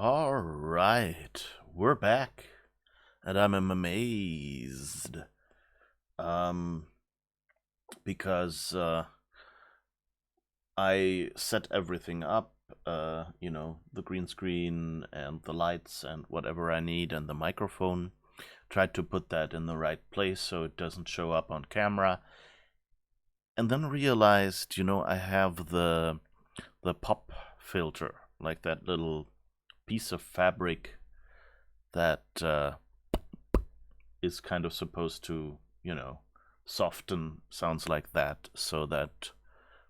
All right, we're back, and I'm amazed. Um, because I set everything up. The green screen and the lights and whatever I need, and the microphone. Tried to put that in the right place so it doesn't show up on camera, and then realized, I have the pop filter, like that little piece of fabric that is kind of supposed to, soften sounds like that so that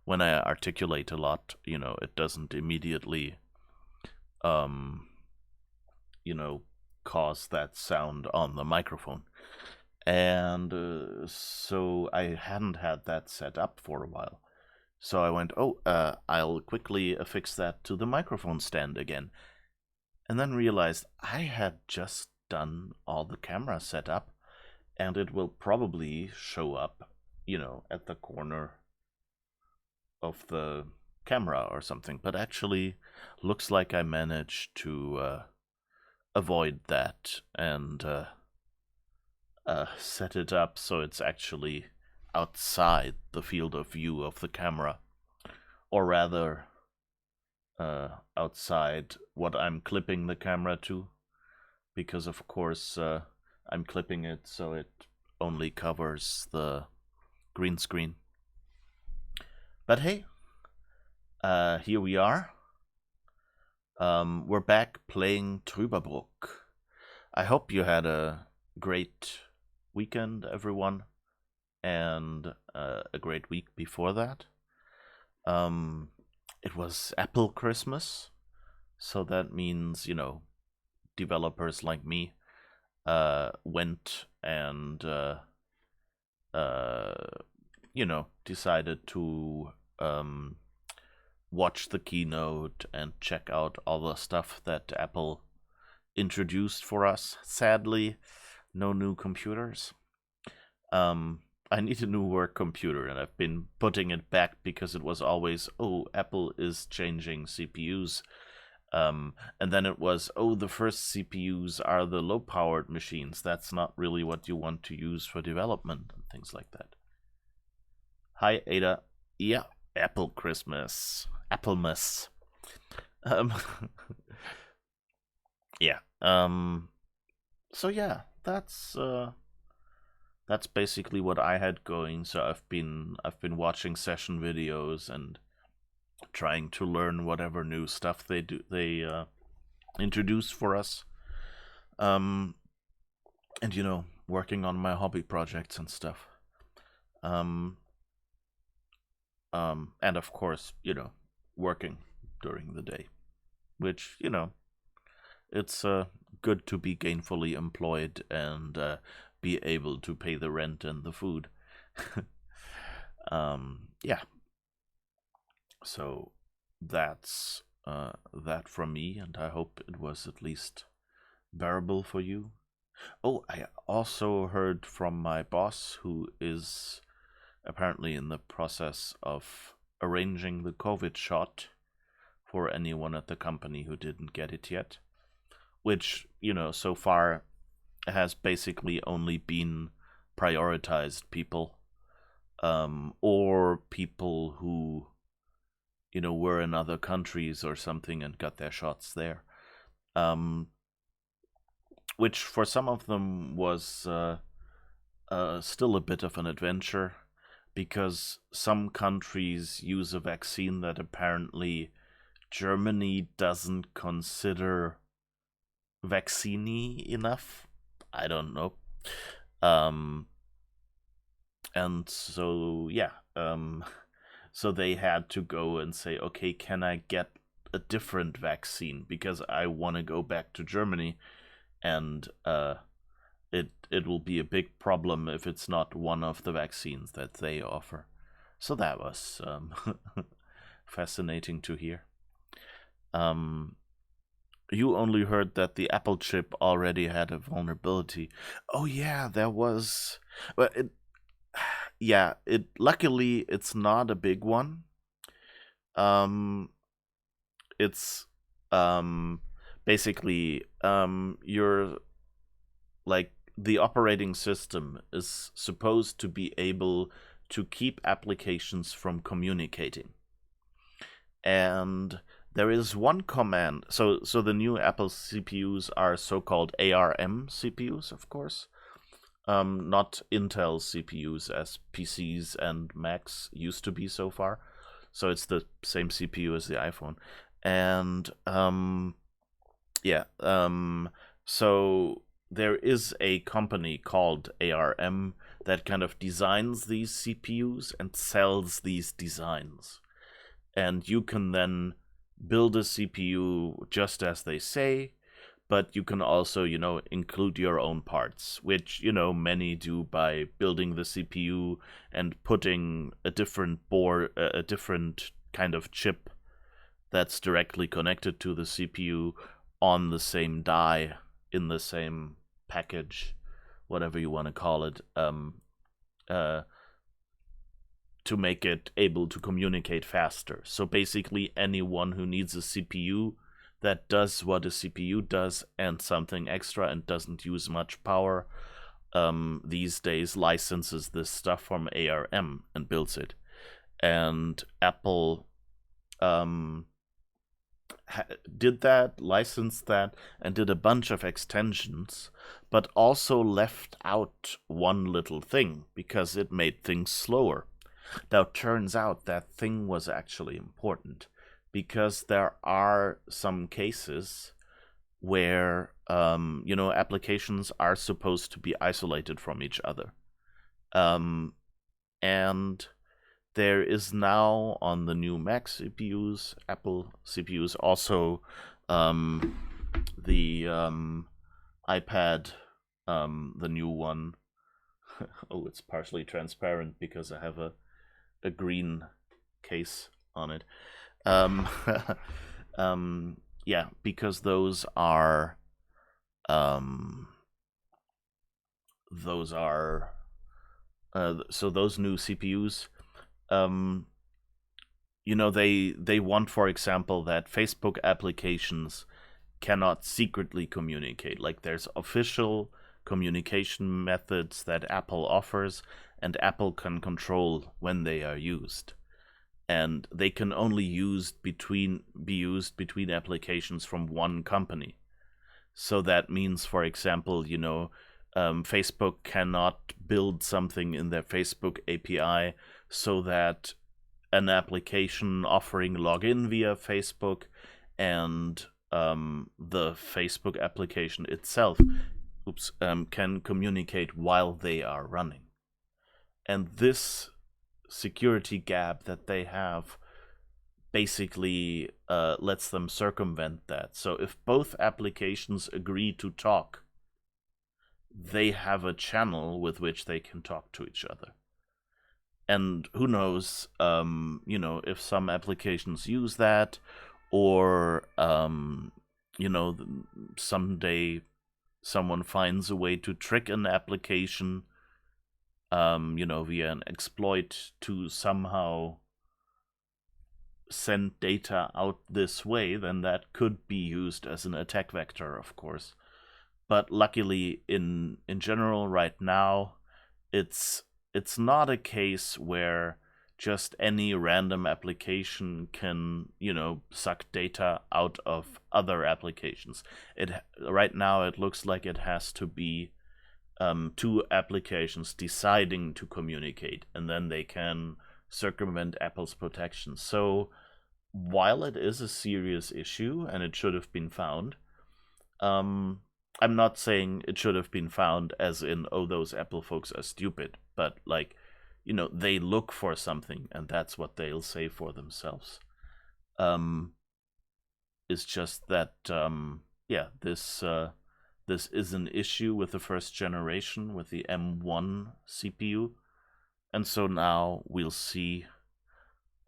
when I articulate a lot, it doesn't immediately, um, you know, cause that sound on the microphone. And so I hadn't had that set up for a while. So I went, I'll quickly affix that to the microphone stand again. And then realized I had just done all the camera setup, and it will probably show up, at the corner of the camera or something. But actually, looks like I managed to avoid that and set it up so it's actually outside the field of view of the camera, or rather, outside what I'm clipping the camera to, because of course I'm clipping it so it only covers the green screen. But hey, here we are. We're back playing Trüberbrook. I hope you had a great weekend, everyone, and a great week before that. It was Apple Christmas, so that means, developers like me went and, decided to watch the keynote and check out all the stuff that Apple introduced for us. Sadly, no new computers. I need a new work computer, and I've been putting it back because it was always, Apple is changing CPUs. And then it was, the first CPUs are the low-powered machines. That's not really what you want to use for development and things like that. Hi, Ada. Yeah, Apple Christmas. Applemas. Um, yeah. So yeah, that's basically what I had going. So I've been watching session videos and trying to learn whatever new stuff they introduce for us. And working on my hobby projects and stuff. And of course, working during the day, which, it's good to be gainfully employed and be able to pay the rent and the food. Yeah. So that's that from me, and I hope it was at least bearable for you. Oh, I also heard from my boss, who is apparently in the process of arranging the COVID shot for anyone at the company who didn't get it yet, which, so far has basically only been prioritized people, or people who, were in other countries or something and got their shots there. Which for some of them was still a bit of an adventure, because some countries use a vaccine that apparently Germany doesn't consider vaccine-y enough. I don't know. And so, yeah. So they had to go and say, okay, can I get a different vaccine? Because I want to go back to Germany, and it will be a big problem if it's not one of the vaccines that they offer. So that was fascinating to hear. You only heard that the Apple chip already had a vulnerability. Oh yeah, there was. Well, luckily it's not a big one. It's basically, you're like the operating system is supposed to be able to keep applications from communicating. And there is one command. So the new Apple CPUs are so-called ARM CPUs, of course, not Intel CPUs as PCs and Macs used to be so far. So it's the same CPU as the iPhone, and yeah, so there is a company called ARM that kind of designs these CPUs and sells these designs. And you can then build a CPU just as they say, but you can also, include your own parts, which, many do by building the CPU and putting a different board, a different kind of chip that's directly connected to the CPU on the same die in the same package, whatever you want to call it, uh, to make it able to communicate faster. So basically, anyone who needs a CPU that does what a CPU does and something extra and doesn't use much power, these days licenses this stuff from ARM and builds it. And Apple did that, licensed that, and did a bunch of extensions, but also left out one little thing because it made things slower. Now, turns out that thing was actually important because there are some cases where, applications are supposed to be isolated from each other. And there is now on the new Mac CPUs, Apple CPUs, also the iPad, the new one. Oh, it's partially transparent because I have a green case on it. Yeah, because those are so those new CPUs, they want, for example, that Facebook applications cannot secretly communicate. Like, there's official communication methods that Apple offers, and Apple can control when they are used. And they can only be used between applications from one company. So that means, for example, Facebook cannot build something in their Facebook API so that an application offering login via Facebook and the Facebook application itself can communicate while they are running. And this security gap that they have basically lets them circumvent that. So if both applications agree to talk, they have a channel with which they can talk to each other. And who knows, if some applications use that, or, someday someone finds a way to trick an application, via an exploit to somehow send data out this way, then that could be used as an attack vector, of course. But luckily, in general, right now, it's not a case where just any random application can, suck data out of other applications. Right now, it looks like it has to be two applications deciding to communicate, and then they can circumvent Apple's protection. So while it is a serious issue and it should have been found, I'm not saying it should have been found as in, oh, those Apple folks are stupid, but like, they look for something and that's what they'll say for themselves. It's just that, this is an issue with the first generation, with the M1 CPU. And so now we'll see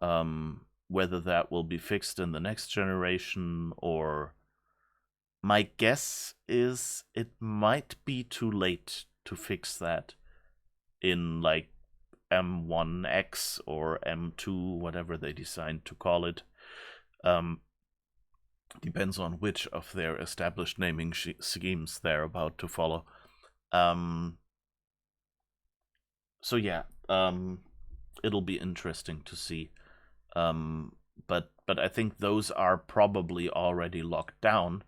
whether that will be fixed in the next generation, or my guess is it might be too late to fix that in like M1X or M2, whatever they decide to call it. Depends on which of their established naming schemes they're about to follow. Um, so yeah, it'll be interesting to see. Um, but I think those are probably already locked down,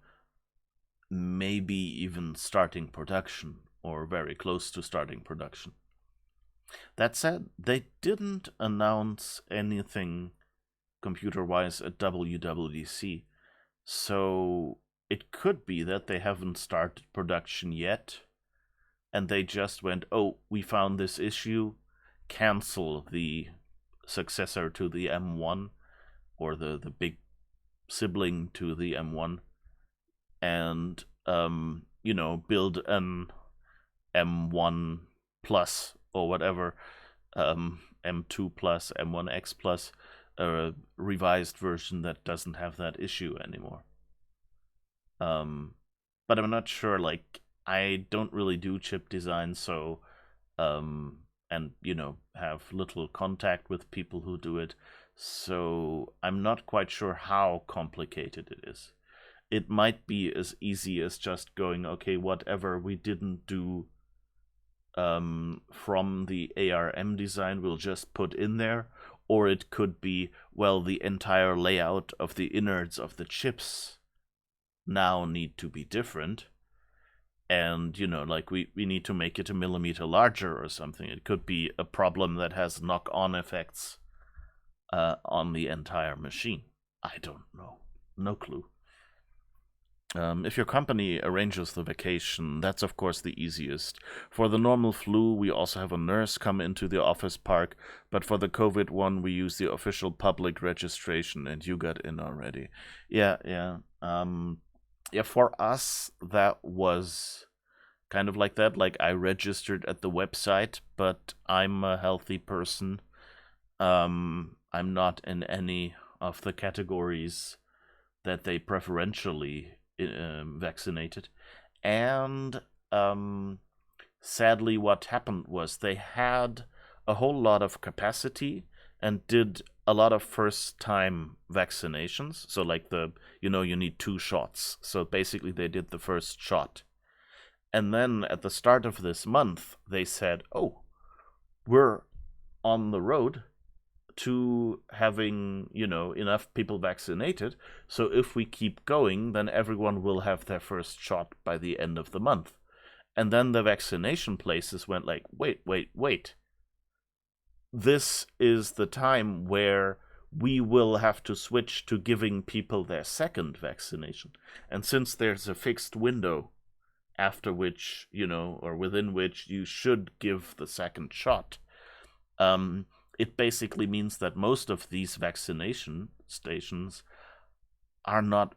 maybe even starting production or very close to starting production. That said, they didn't announce anything computer-wise at WWDC, so it could be that they haven't started production yet, and they just went, "Oh, we found this issue, cancel the successor to the M1 or the big sibling to the M1, and build an M1 plus or whatever, M2 plus, M1X plus, a revised version that doesn't have that issue anymore." But I'm not sure. Like, I don't really do chip design, so and have little contact with people who do it, so I'm not quite sure how complicated it is. It might be as easy as just going, okay, whatever we didn't do from the ARM design, we'll just put in there. Or it could be, well, the entire layout of the innards of the chips now need to be different. And, like we need to make it a millimeter larger or something. It could be a problem that has knock-on effects on the entire machine. I don't know. No clue. If your company arranges the vacation, that's of course the easiest. For the normal flu, we also have a nurse come into the office park, but for the COVID one, we use the official public registration, and you got in already. Yeah, yeah. Yeah, for us, that was kind of like that. Like, I registered at the website, but I'm a healthy person. I'm not in any of the categories that they preferentially vaccinated. And sadly, what happened was they had a whole lot of capacity and did a lot of first-time vaccinations. So, like, you need 2 shots. So basically, they did the first shot. And then at the start of this month, they said, "Oh, we're on the road to having, enough people vaccinated. So if we keep going, then everyone will have their first shot by the end of the month." And then the vaccination places went like, wait. This is the time where we will have to switch to giving people their second vaccination. And since there's a fixed window after which, or within which you should give the second shot, it basically means that most of these vaccination stations are not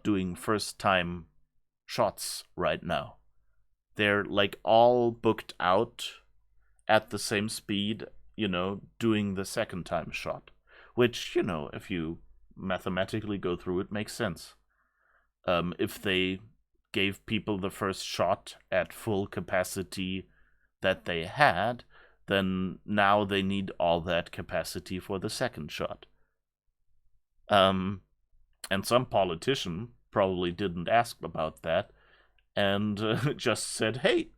doing first-time shots right now. They're like all booked out at the same speed, doing the second-time shot, which, if you mathematically go through it, makes sense. If they gave people the first shot at full capacity that they had, then now they need all that capacity for the second shot. And some politician probably didn't ask about that and just said, "Hey,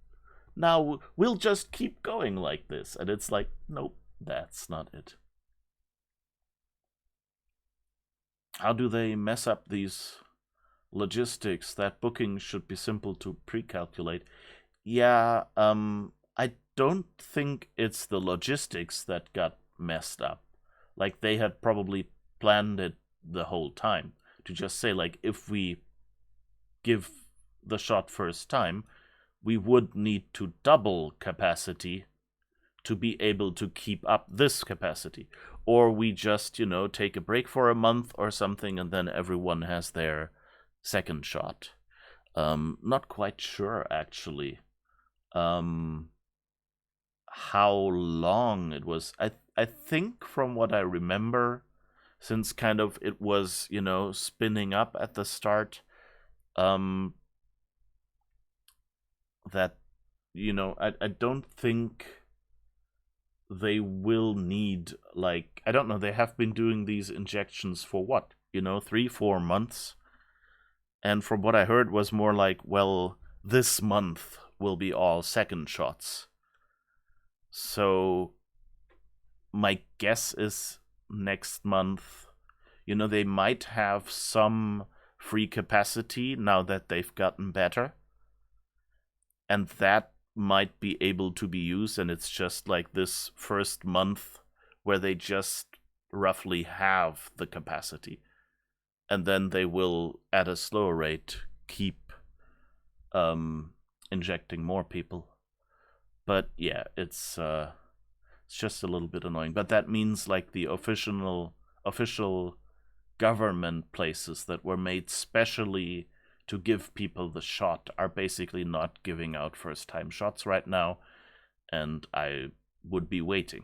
now we'll just keep going like this." And it's like, nope, that's not it. How do they mess up these logistics? That booking should be simple to pre-calculate. Yeah, I don't think it's the logistics that got messed up. Like, they had probably planned it the whole time to just say, like, if we give the shot first time, we would need to double capacity to be able to keep up this capacity. Or we just, take a break for a month or something, and then everyone has their second shot. Not quite sure, actually, how long it was. I think from what I remember, since kind of it was, spinning up at the start, that, I don't think they will need, like, I don't know, they have been doing these injections for what? 3-4 months. And from what I heard was more like, well, this month will be all second shots. So my guess is next month, they might have some free capacity now that they've gotten better. And that might be able to be used, and it's just like this first month where they just roughly have the capacity. And then they will, at a slower rate, keep injecting more people. But yeah, it's just a little bit annoying. But that means like the official government places that were made specially to give people the shot are basically not giving out first-time shots right now, and I would be waiting.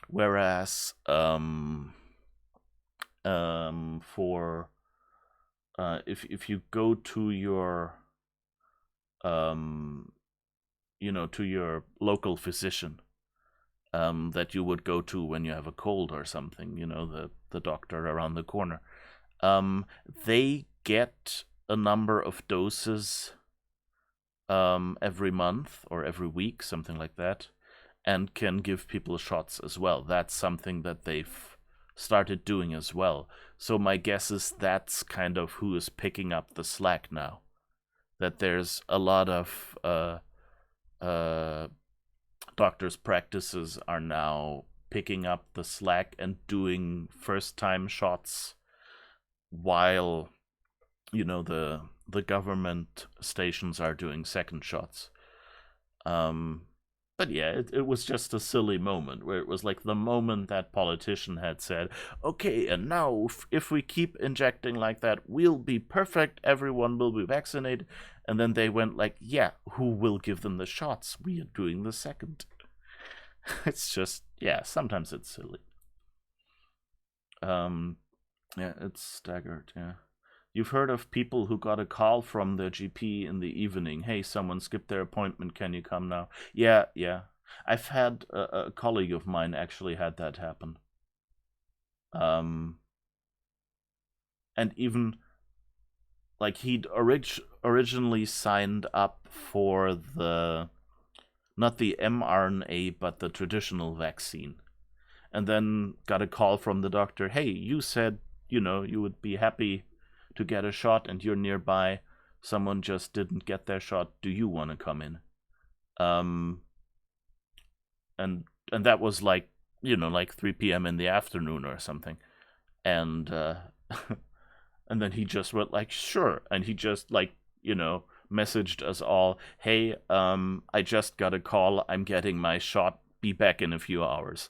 Whereas for if you go to your to your local physician that you would go to when you have a cold or something, the doctor around the corner, they get a number of doses every month or every week, something like that, and can give people shots as well. That's something that they've started doing as well. So my guess is that's kind of who is picking up the slack now. That there's a lot of doctors' practices are now picking up the slack and doing first-time shots while the government stations are doing second shots. But yeah, it was just a silly moment where it was like the moment that politician had said, okay, and now if we keep injecting like that, we'll be perfect, everyone will be vaccinated. And then they went like, yeah, who will give them the shots? We are doing the second. It's just, yeah, sometimes it's silly. Yeah, it's staggered, yeah. You've heard of people who got a call from their GP in the evening. Hey, someone skipped their appointment. Can you come now? Yeah. I've had a colleague of mine actually had that happen. And even like he'd originally signed up for not the mRNA, but the traditional vaccine. And then got a call from the doctor. Hey, you said, you would be happy to get a shot and you're nearby. Someone just didn't get their shot. Do you want to come in? And that was like, like 3 p.m. in the afternoon or something. And and then he just went like, sure. And he just like, messaged us all, hey, I just got a call. I'm getting my shot. Be back in a few hours.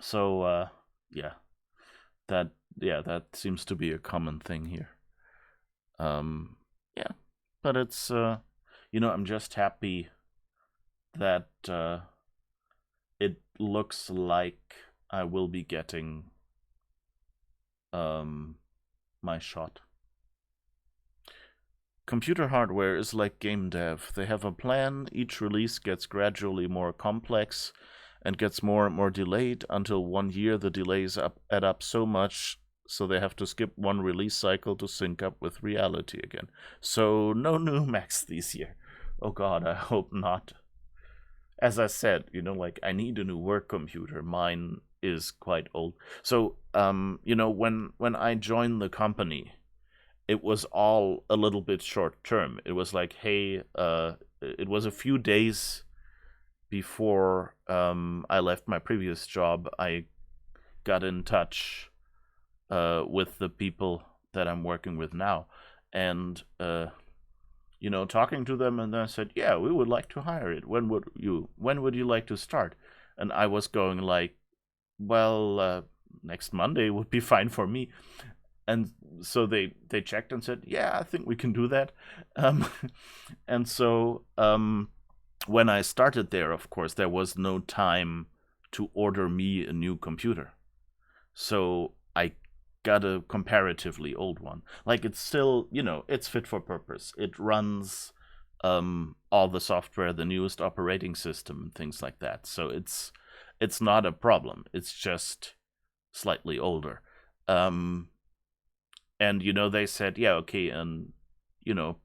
So yeah. That seems to be a common thing here. Yeah, but it's I'm just happy that it looks like I will be getting my shot. Computer hardware is like game dev. They have a plan, each release gets gradually more complex and gets more and more delayed until 1 year the delays add up so much so they have to skip one release cycle to sync up with reality again. So no new Macs this year. Oh god, I hope not. As I said, like I need a new work computer. Mine is quite old. So, when I joined the company, it was all a little bit short term. It was like, hey, it was a few days before I left my previous job. I got in touch with the people that I'm working with now, and talking to them, and then I said, yeah, we would like to hire it. When would you like to start? And I was going like, well, next Monday would be fine for me. And so they checked and said, yeah, I think we can do that. And so when I started there, of course, there was no time to order me a new computer. So I got a comparatively old one. Like it's still, it's fit for purpose. It runs all the software, the newest operating system, and things like that. So it's not a problem. It's just slightly older. Um, and they said, yeah, okay, and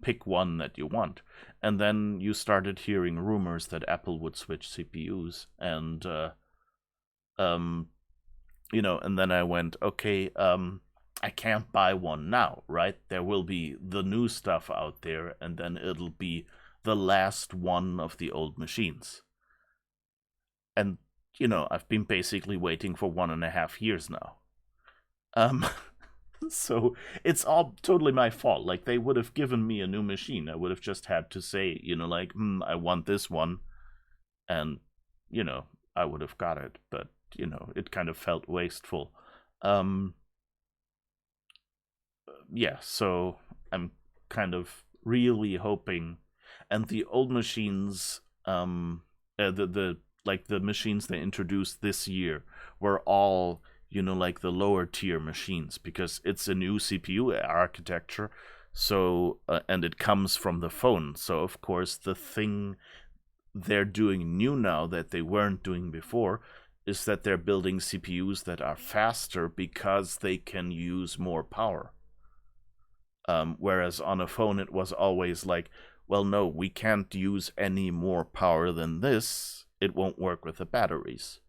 pick one that you want. And then you started hearing rumors that Apple would switch CPUs, and um, and then I went, okay, I can't buy one now, right? There will be the new stuff out there, and then it'll be the last one of the old machines. And I've been basically waiting for 1.5 years now. Um, so it's all totally my fault. Like, they would have given me a new machine. I would have just had to say, like, I want this one, and I would have got it. But it kind of felt wasteful. Um, yeah, so I'm kind of really hoping, and the old machines, the like the machines they introduced this year were all like the lower tier machines, because it's a new CPU architecture. So and it comes from the phone. So of course the thing they're doing new now that they weren't doing before is that they're building CPUs that are faster because they can use more power. Whereas on a phone, it was always like, well, no, we can't use any more power than this. It won't work with the batteries.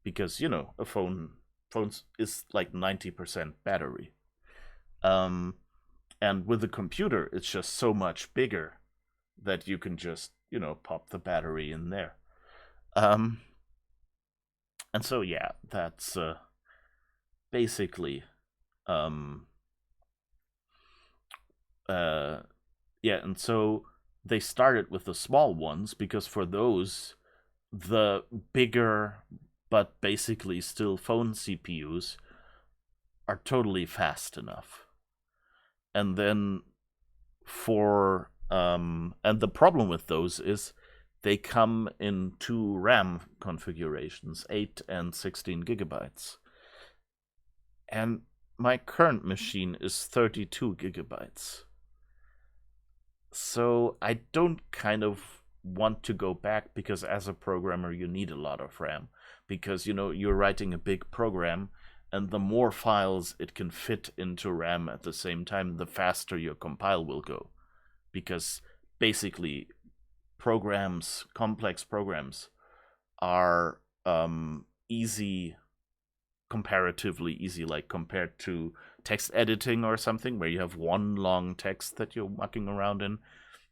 Because, a phone is like 90% battery. And with a computer, it's just so much bigger that you can just, pop the battery in there. And so, yeah, that's basically yeah, and so they started with the small ones, because for those, the bigger but basically still phone CPUs are totally fast enough. And then and the problem with those is they come in two RAM configurations, 8 and 16 gigabytes. And my current machine is 32 gigabytes. So I don't kind of want to go back, because as a programmer you need a lot of RAM, because you're writing a big program, and the more files it can fit into RAM at the same time, the faster your compile will go, because basically complex programs are comparatively easy, like compared to text editing or something where you have one long text that you're mucking around in.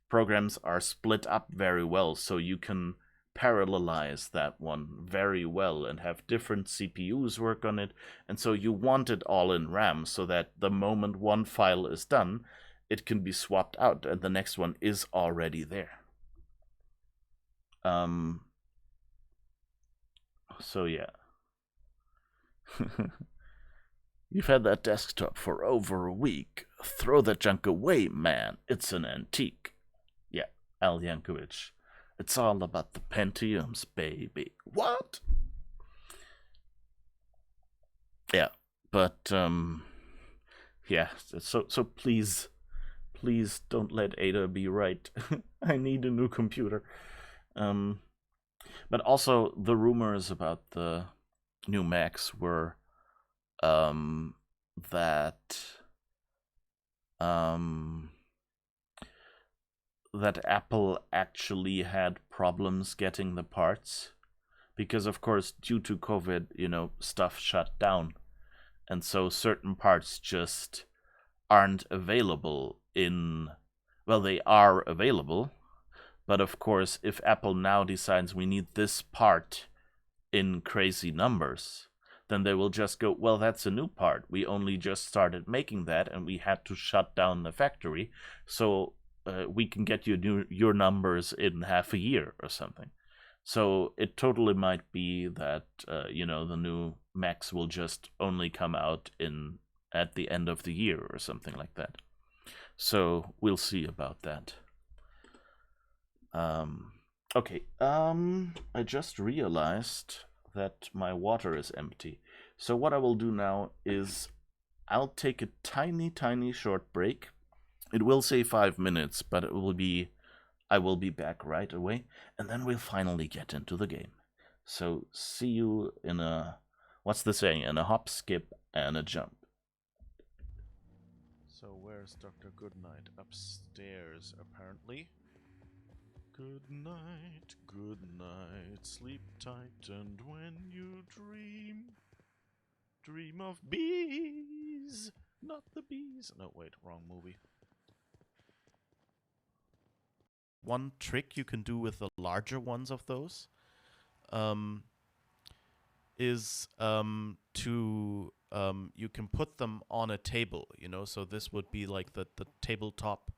Programs are split up very well, so you can parallelize that one very well and have different CPUs work on it. And so you want it all in RAM, so that the moment one file is done, it can be swapped out and the next one is already there. So yeah. You've had that desktop for over a week. Throw that junk away, man. It's an antique. Yeah, Al Yankovic. It's all about the Pentiums, baby. What? Yeah, but yeah. So please don't let Ada be right. I need a new computer. But also the rumors about the new Macs were that that Apple actually had problems getting the parts, because of course due to COVID, stuff shut down, and so certain parts just aren't available well, they are available, but of course if Apple now decides we need this part in crazy numbers, then they will just go, well, that's a new part. We only just started making that, and we had to shut down the factory, so we can get you your numbers in half a year or something. So it totally might be that the new Macs will just only come out at the end of the year or something like that. So we'll see about that. Okay. I just realized that my water is empty. So what I will do now is I'll take a tiny short break. It will say 5 minutes, but I will be back right away, and then we'll finally get into the game. So see you in What's the saying? And a hop, skip, and a jump. So where's Dr. Goodnight? Upstairs, apparently. Good night, sleep tight, and when you dream of bees, not the bees. No, wait, wrong movie. One trick you can do with the larger ones of those is to you can put them on a table, you know, so this would be like the tabletop,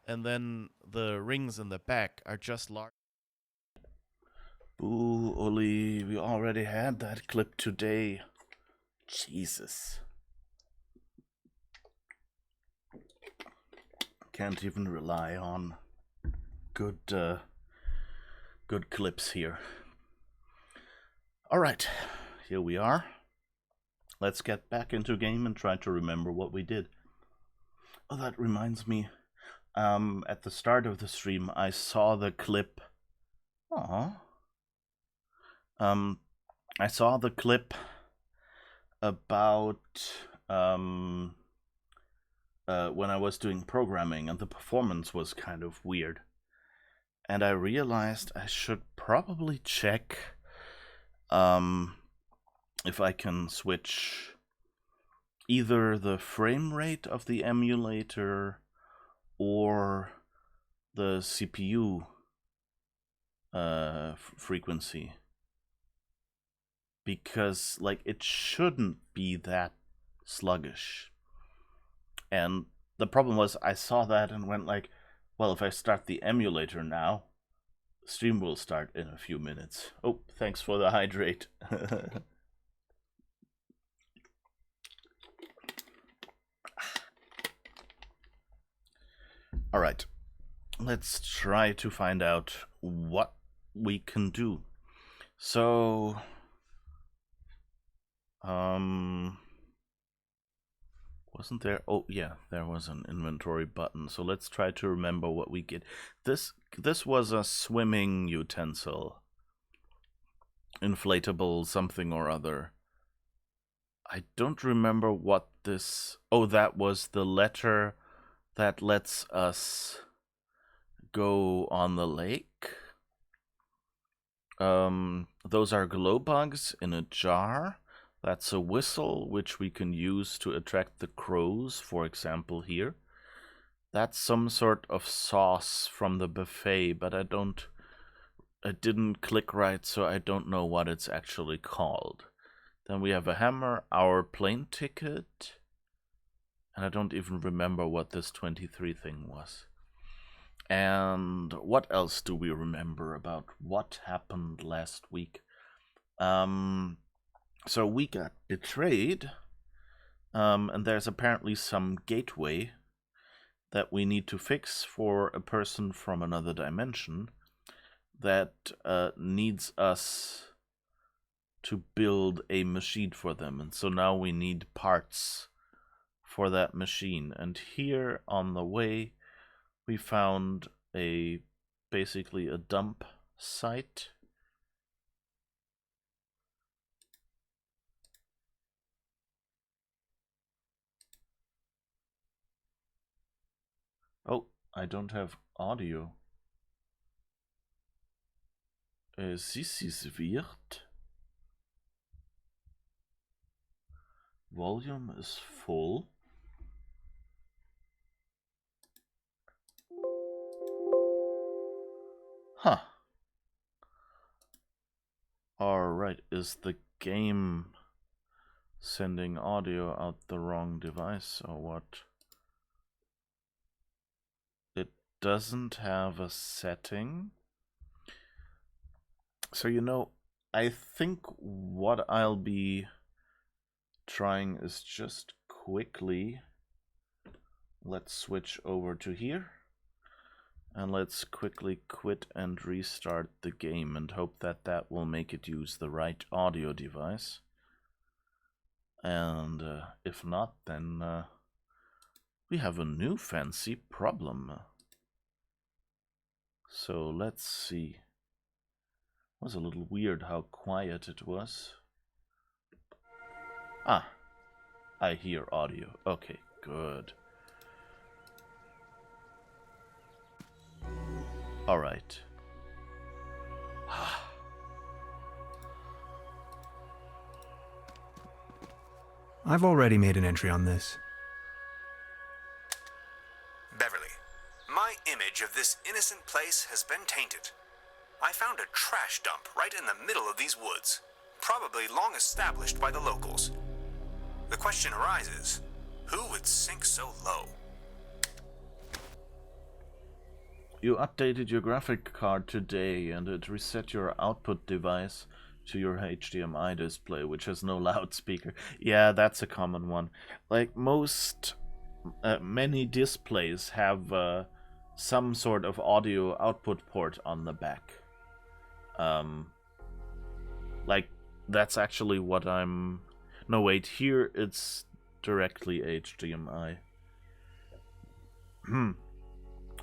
and then the rings in the back are just large. Boo, Oli, we already had that clip today. Jesus. Can't even rely on good clips here. All right, here we are. Let's get back into game and try to remember what we did. Oh, that reminds me. At the start of the stream, I saw the clip. Aww. I saw the clip about when I was doing programming, and the performance was kind of weird. And I realized I should probably check if I can switch either the frame rate of the emulator or the CPU frequency, because like it shouldn't be that sluggish. And the problem was I saw that and went like, well, if I start the emulator now, stream will start in a few minutes. Oh, thanks for the hydrate. All right, let's try to find out what we can do. So, wasn't there? Oh, yeah, there was an inventory button. So let's try to remember what we get. This was a swimming utensil. Inflatable something or other. I don't remember what this... Oh, that was the letter that lets us go on the lake. Those are glow bugs in a jar. That's a whistle, which we can use to attract the crows, for example, here. That's some sort of sauce from the buffet, but it didn't click right, so I don't know what it's actually called. Then we have a hammer, our plane ticket, and I don't even remember what this 23 thing was. And what else do we remember about what happened last week? So we got betrayed, and there's apparently some gateway that we need to fix for a person from another dimension that needs us to build a machine for them. And so now we need parts for that machine. And here on the way, we found basically a dump site. Oh, I don't have audio. This is weird. Volume is full. Huh. Alright, is the game sending audio out the wrong device or what? It doesn't have a setting. So, you know, I think what I'll be trying is just quickly, let's switch over to here. And let's quickly quit and restart the game and hope that that will make it use the right audio device. And if not, then we have a new fancy problem. So let's see. It was a little weird how quiet it was. Ah, I hear audio. Okay, good. Alright. I've already made an entry on this. Beverly, my image of this innocent place has been tainted. I found a trash dump right in the middle of these woods, probably long established by the locals. The question arises, who would sink so low? You updated your graphic card today and it reset your output device to your HDMI display, which has no loudspeaker. Yeah, that's a common one. Like many displays have some sort of audio output port on the back. Like, that's actually what I'm... No, wait, here it's directly HDMI.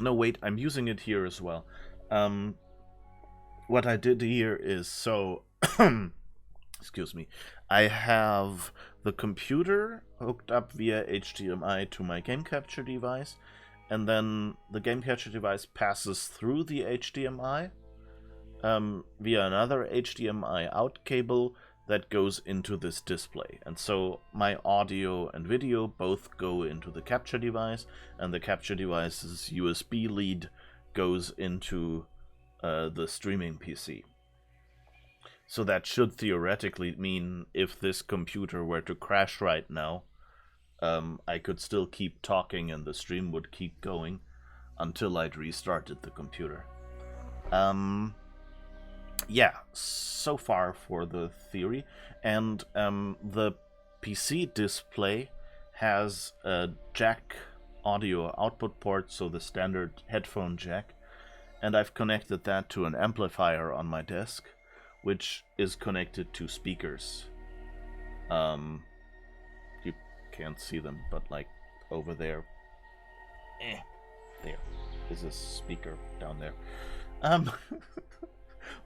No, wait, I'm using it here as well. What I did here is so... excuse me. I have the computer hooked up via HDMI to my game capture device, and then the game capture device passes through the HDMI via another HDMI out cable that goes into this display. And so my audio and video both go into the capture device, and the capture device's USB lead goes into the streaming PC. So that should theoretically mean if this computer were to crash right now, I could still keep talking and the stream would keep going until I'd restarted the computer. Yeah, so far for the theory. And the PC display has a jack audio output port, so the standard headphone jack, and I've connected that to an amplifier on my desk, which is connected to speakers. You can't see them, but like over there. There is a speaker down there.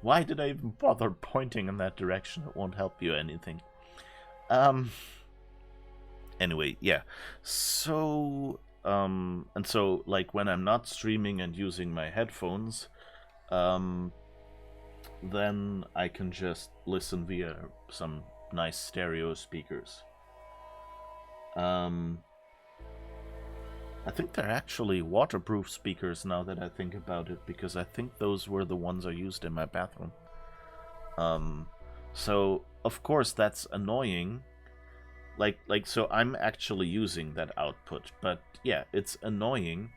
Why did I even bother pointing in that direction? It won't help you anything. Anyway, yeah. So, and so, like, when I'm not streaming and using my headphones, then I can just listen via some nice stereo speakers. I think they're actually waterproof speakers now that I think about it, because I think those were the ones I used in my bathroom. So, of course, that's annoying. So I'm actually using that output, but yeah, it's annoying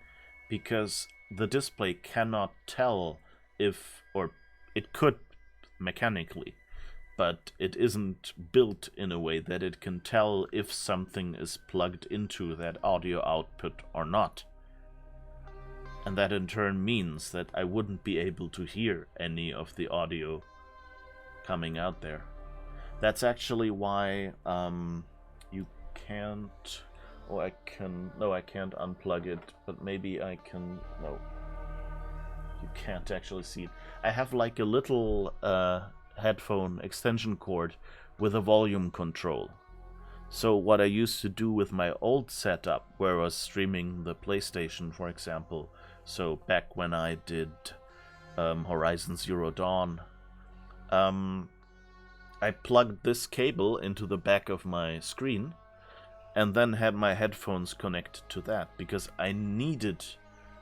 because the display cannot tell if, or it could mechanically, but it isn't built in a way that it can tell if something is plugged into that audio output or not. And that in turn means that I wouldn't be able to hear any of the audio coming out there. That's actually why you can't... Oh, I can... No, I can't unplug it, but maybe I can... No. You can't actually see it. I have like a little headphone extension cord with a volume control. So what I used to do with my old setup, where I was streaming the PlayStation, for example, so back when I did Horizon Zero Dawn, I plugged this cable into the back of my screen and then had my headphones connected to that, because I needed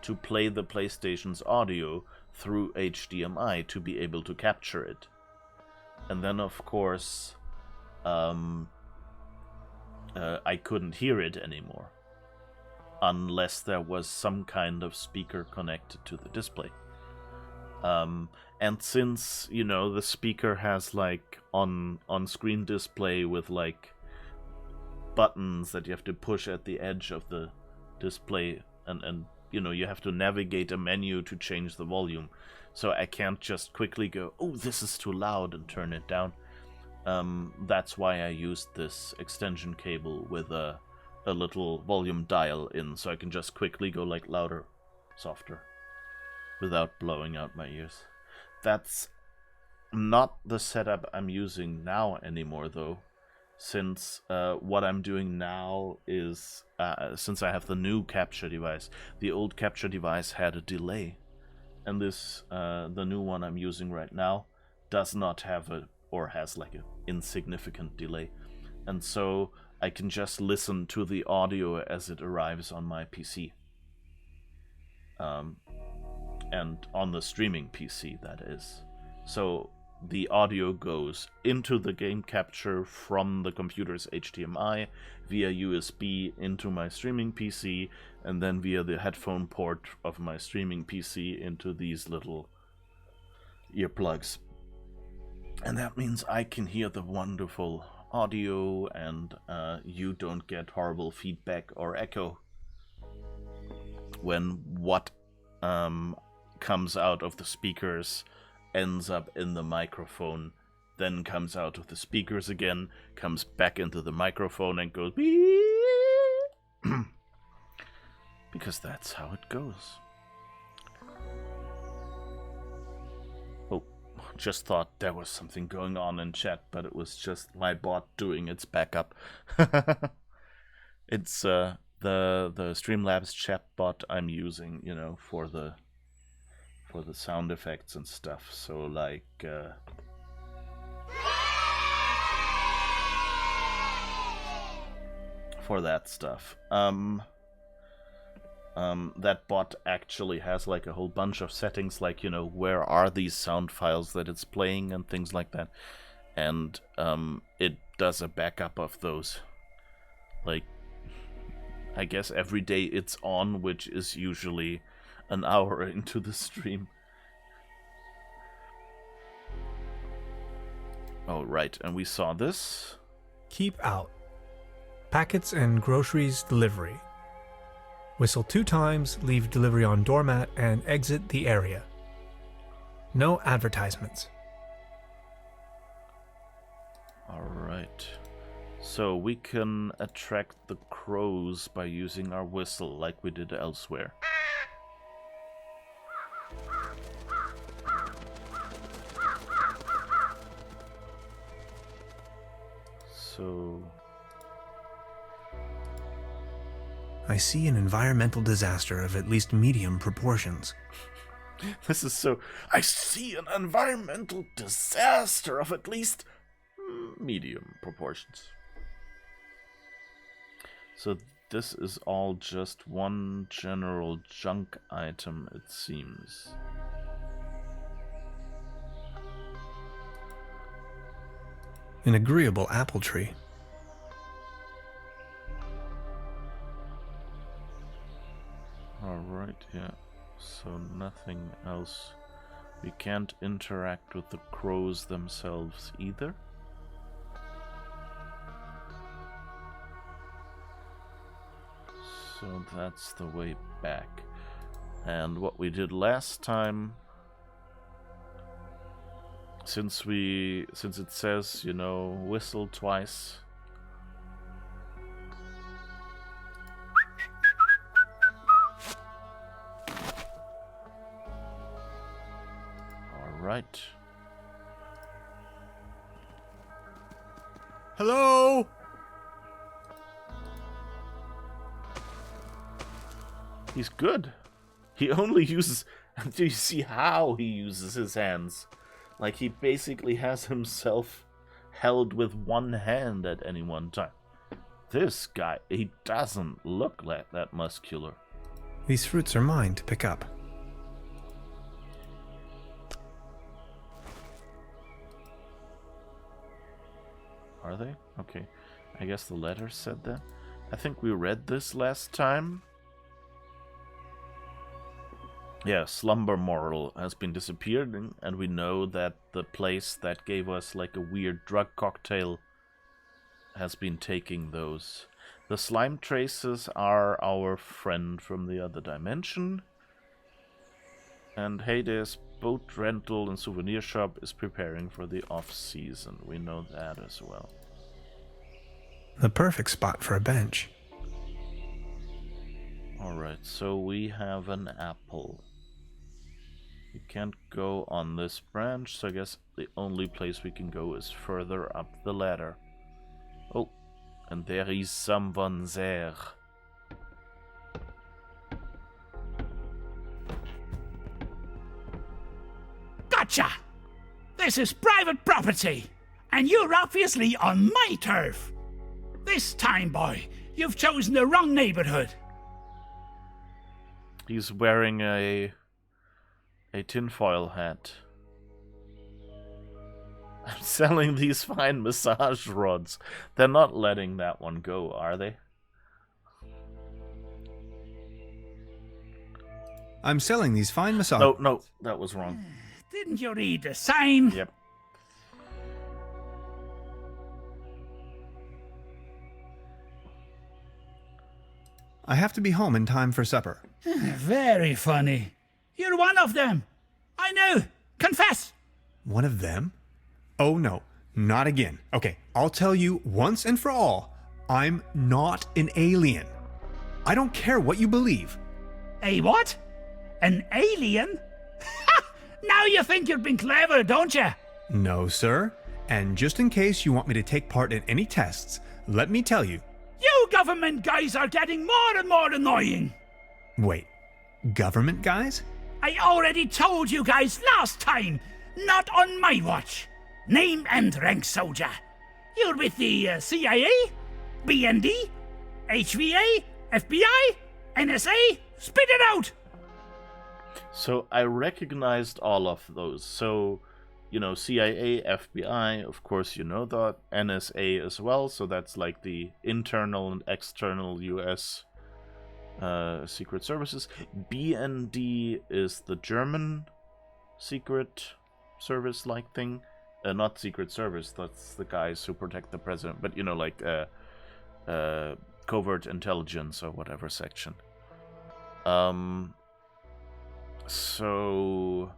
to play the PlayStation's audio through HDMI to be able to capture it. And then, of course, I couldn't hear it anymore unless there was some kind of speaker connected to the display. And since, you know, the speaker has like on-screen display with like buttons that you have to push at the edge of the display, and you know, you have to navigate a menu to change the volume. So I can't just quickly go, oh, this is too loud, and turn it down. That's why I used this extension cable with a little volume dial in, so I can just quickly go like louder, softer, without blowing out my ears. That's not the setup I'm using now anymore, though. since what I'm doing now is, since I have the new capture device, the old capture device had a delay, and this the new one I'm using right now does not have or has like an insignificant delay, and so I can just listen to the audio as it arrives on my PC, and on the streaming PC, that is. So the audio goes into the game capture from the computer's HDMI via USB into my streaming PC, and then via the headphone port of my streaming PC into these little earplugs. And that means I can hear the wonderful audio, and you don't get horrible feedback or echo when what comes out of the speakers ends up in the microphone, then comes out of the speakers again, comes back into the microphone and goes beep. Because that's how it goes. Oh, just thought there was something going on in chat, but it was just my bot doing its backup. It's the Streamlabs chat bot I'm using, for the sound effects and stuff. So like for that stuff. That bot actually has like a whole bunch of settings, like, where are these sound files that it's playing and things like that. And it does a backup of those. Like, I guess every day it's on, which is usually an hour into the stream. Oh, right, and we saw this. Keep out. Packets and groceries delivery. Whistle 2 times, leave delivery on doormat, and exit the area. No advertisements. Alright. So we can attract the crows by using our whistle like we did elsewhere. So I see an environmental disaster of at least medium proportions. this is so... I see an environmental disaster of at least medium proportions. So this is all just one general junk item, it seems. An agreeable apple tree. Alright, yeah. So nothing else. We can't interact with the crows themselves either. So that's the way back. And what we did last time, since it says, whistle twice. All right. Hello? He's good. He only uses... Do you see how he uses his hands? Like, he basically has himself held with one hand at any one time. This guy, he doesn't look like that muscular. These fruits are mine to pick up. Are they? Okay. I guess the letter said that. I think we read this last time. Yeah, Slumber Moral has been disappearing, and we know that the place that gave us like a weird drug cocktail has been taking those. The slime traces are our friend from the other dimension. And Hades boat rental and souvenir shop is preparing for the off-season. We know that as well. The perfect spot for a bench. Alright, so we have an apple. We can't go on this branch, so I guess the only place we can go is further up the ladder. Oh, and there is someone there. Gotcha! This is private property, and you're obviously on my turf. This time, boy, you've chosen the wrong neighborhood. He's wearing a tinfoil hat. I'm selling these fine massage rods. They're not letting that one go, are they? I'm selling these fine massage... No, that was wrong. Didn't you read the sign? Yep. I have to be home in time for supper. Very funny. You're one of them. I know. Confess. One of them? Oh no, not again. Okay, I'll tell you once and for all, I'm not an alien. I don't care what you believe. A what? An alien? Now you think you've been clever, don't you? No, sir. And just in case you want me to take part in any tests, let me tell you. You government guys are getting more and more annoying. Wait, government guys? I already told you guys last time. Not on my watch. Name and rank, soldier. You're with the CIA, BND, HVA, FBI, NSA. Spit it out! So I recognized all of those. So, you know, CIA, FBI, of course you know that. NSA as well, so that's like the internal and external US secret services. BND is the German secret service-like thing. Not secret service, that's the guys who protect the president, but you know, like covert intelligence or whatever section. So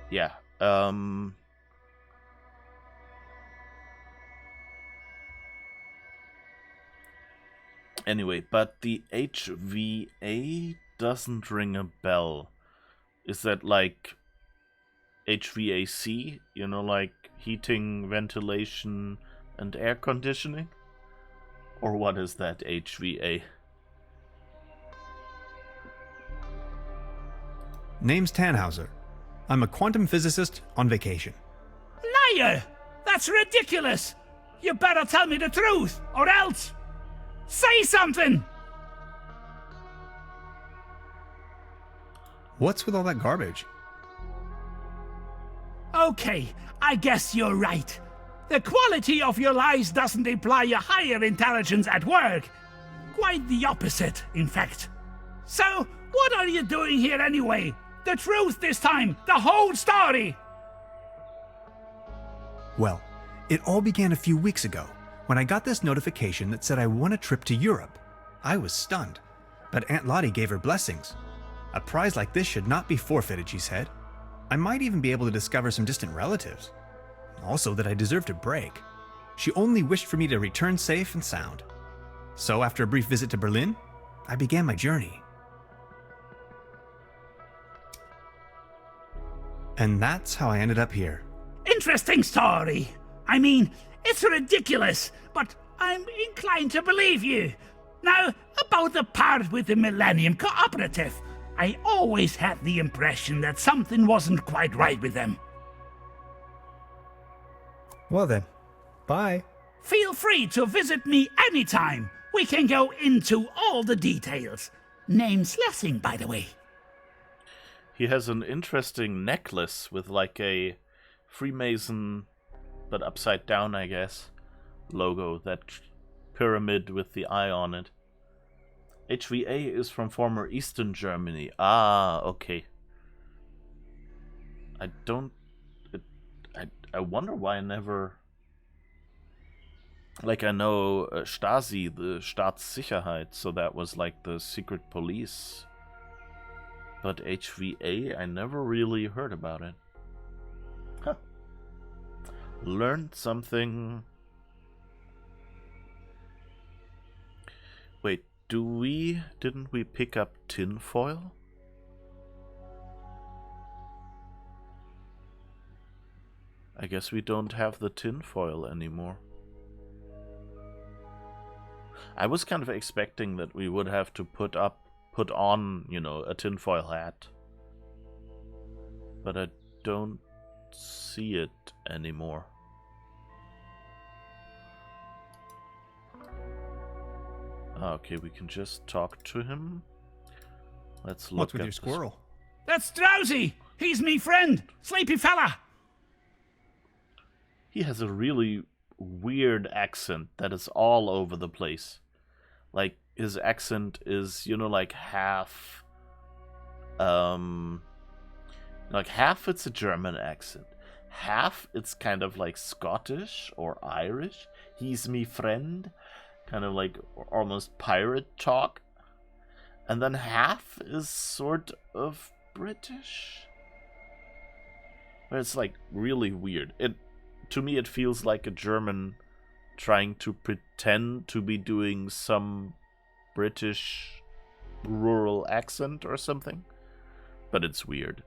yeah. Anyway, but the HVA doesn't ring a bell. Is that like HVAC? You know, like heating, ventilation, and air conditioning? Or what is that HVA? Name's Tannhauser. I'm a quantum physicist on vacation. Liar! That's ridiculous! You better tell me the truth, or else! Say something! What's with all that garbage? Okay, I guess you're right. The quality of your lies doesn't imply a higher intelligence at work. Quite the opposite, in fact. So, what are you doing here anyway? The truth this time, the whole story! Well, it all began a few weeks ago when I got this notification that said I won a trip to Europe. I was stunned, but Aunt Lottie gave her blessings. A prize like this should not be forfeited, she said. I might even be able to discover some distant relatives. Also that I deserved a break. She only wished for me to return safe and sound. So after a brief visit to Berlin, I began my journey. And that's how I ended up here. Interesting story. I mean, it's ridiculous, but I'm inclined to believe you. Now, about the part with the Millennium Cooperative, I always had the impression that something wasn't quite right with them. Well then, bye. Feel free to visit me anytime. We can go into all the details. Name's Lessing, by the way. He has an interesting necklace with like a Freemason, but upside down, I guess, logo. That pyramid with the eye on it. HVA is from former Eastern Germany. Ah, okay. I wonder why I never... Like, I know Stasi, the Staatssicherheit, so that was like the secret police. But HVA, I never really heard about it. Huh. Learned something. Wait, didn't we pick up tinfoil? I guess we don't have the tinfoil anymore. I was kind of expecting that we would have to put on, a tinfoil hat. But I don't see it anymore. Okay, we can just talk to him. Let's look What's with at your squirrel? That's Drowsy. He's me friend, sleepy fella. He has a really weird accent that is all over the place. Like, his accent is, like half... half it's a German accent. Half it's kind of like Scottish or Irish. He's me friend. Kind of like almost pirate talk. And then half is sort of British. But it's like really weird. To me it feels like a German trying to pretend to be doing some British rural accent or something. But it's weird.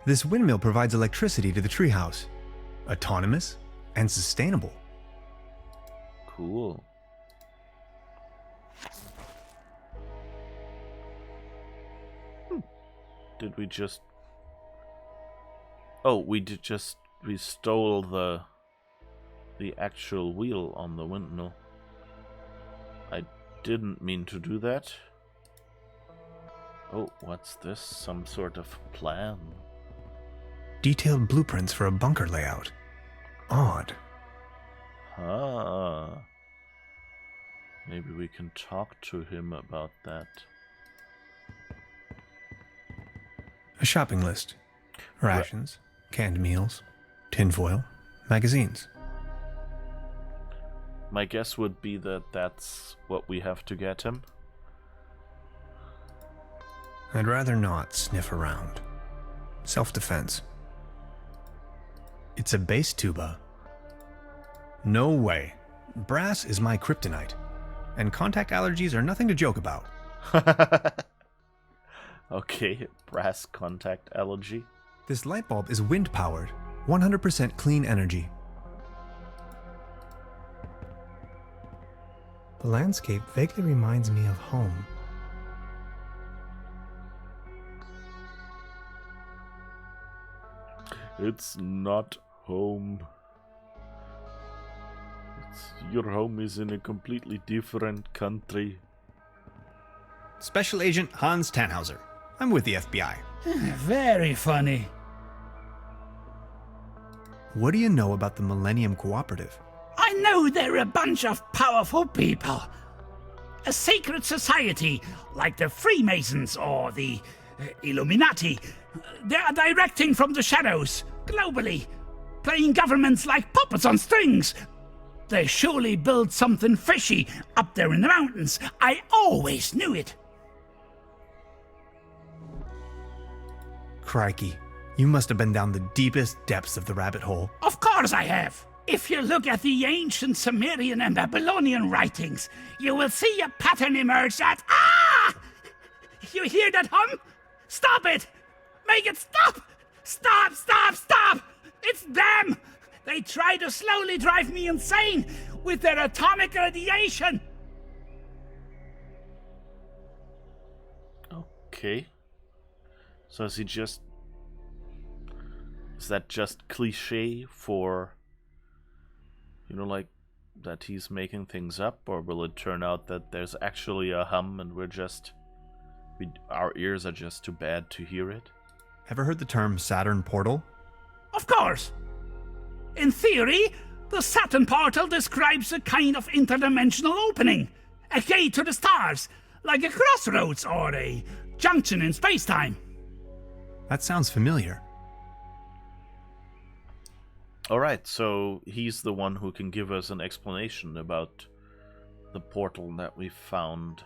This windmill provides electricity to the treehouse. Autonomous and sustainable. Cool. Did we just... Oh, we stole the actual wheel on the windmill. I didn't mean to do that. Oh, what's this? Some sort of plan. Detailed blueprints for a bunker layout. Odd. Ah. Maybe we can talk to him about that. A shopping list. Rations, canned meals, tinfoil, magazines. My guess would be that that's what we have to get him. I'd rather not sniff around. Self-defense. It's a bass tuba. No way. Brass is my kryptonite. And contact allergies are nothing to joke about. Okay, brass contact allergy. This light bulb is wind-powered, 100% clean energy. The landscape vaguely reminds me of home. It's not home. Your home is in a completely different country. Special Agent Hans Tannhauser. I'm with the FBI. Very funny. What do you know about the Millennium Cooperative? I know they're a bunch of powerful people. A secret society, like the Freemasons or the Illuminati. They are directing from the shadows, globally, playing governments like puppets on strings. They surely built something fishy up there in the mountains. I always knew it. Crikey, you must have been down the deepest depths of the rabbit hole. Of course I have. If you look at the ancient Sumerian and Babylonian writings, you will see a pattern emerge that... Ah! You hear that hum? Stop it! Make it stop! Stop, stop, stop! It's them! They try to slowly drive me insane with their atomic radiation! Okay. So is that just cliche for, like that he's making things up, or will it turn out that there's actually a hum and our ears are just too bad to hear it? Ever heard the term Saturn portal? Of course! In theory, the Saturn portal describes a kind of interdimensional opening, a gate to the stars, like a crossroads or a junction in space-time. That sounds familiar. Alright, so he's the one who can give us an explanation about the portal that we found.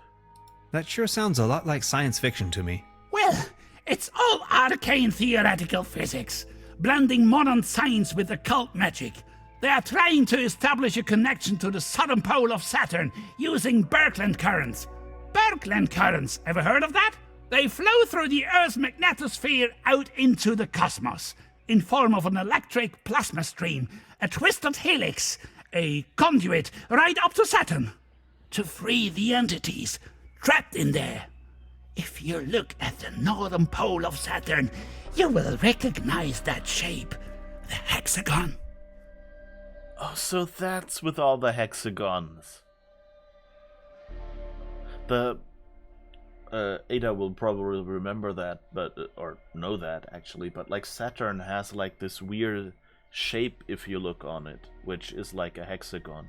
That sure sounds a lot like science fiction to me. Well, it's all arcane theoretical physics, blending modern science with occult magic. They are trying to establish a connection to the southern pole of Saturn using Birkeland currents. Birkeland currents, ever heard of that? They flow through the Earth's magnetosphere out into the cosmos. in form of an electric plasma stream, a twisted helix, a conduit right up to Saturn, to free the entities trapped in there. If you look at the northern pole of Saturn, you will recognize that shape, the hexagon. Oh, so that's with all the hexagons. The Ada will probably remember that, but or know that actually. But like Saturn has like this weird shape if you look on it, which is like a hexagon.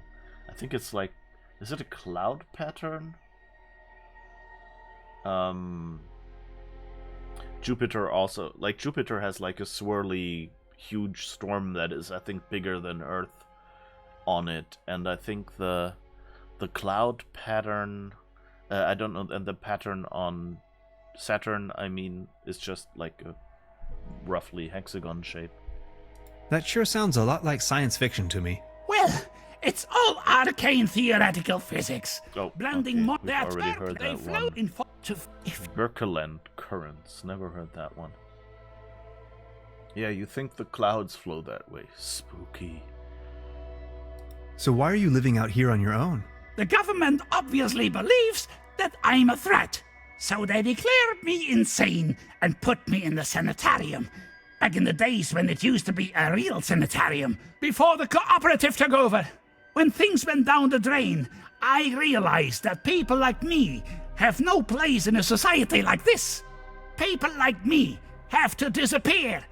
I think it's like, is it a cloud pattern? Jupiter also, like Jupiter has like a swirly huge storm that is I think bigger than Earth on it, and I think the cloud pattern, I don't know, and the pattern on Saturn, I mean, is just like a roughly hexagon shape. That sure sounds a lot like science fiction to me. Well, it's all arcane theoretical physics. Oh, blending okay. more We've already heard they that float one. in if Birkeland currents, never heard that one. Yeah, you think the clouds flow that way. Spooky. So why are you living out here on your own? the government obviously believes that I'm a threat. So they declared me insane and put me in the sanitarium. Back in the days when it used to be a real sanitarium, before the cooperative took over. When things went down the drain, I realized that people like me have no place in a society like this. People like me have to disappear,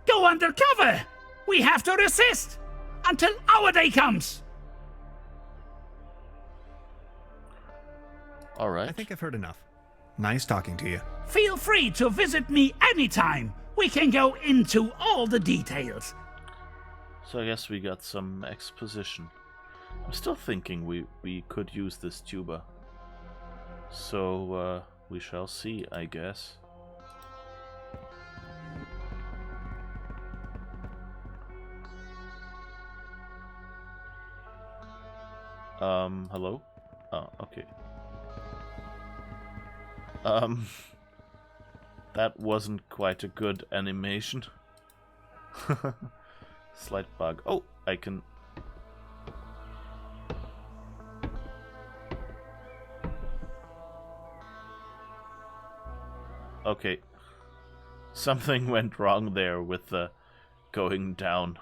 go undercover. We have to resist until our day comes. All right. I think I've heard enough. Nice talking to you. Feel free to visit me anytime. We can go into all the details. So I guess we got some exposition. I'm still thinking we could use this tuba. So we shall see, I guess. Hello? Oh, okay. That wasn't quite a good animation. Slight bug. Oh, I can... Okay. Something went wrong there with the going down.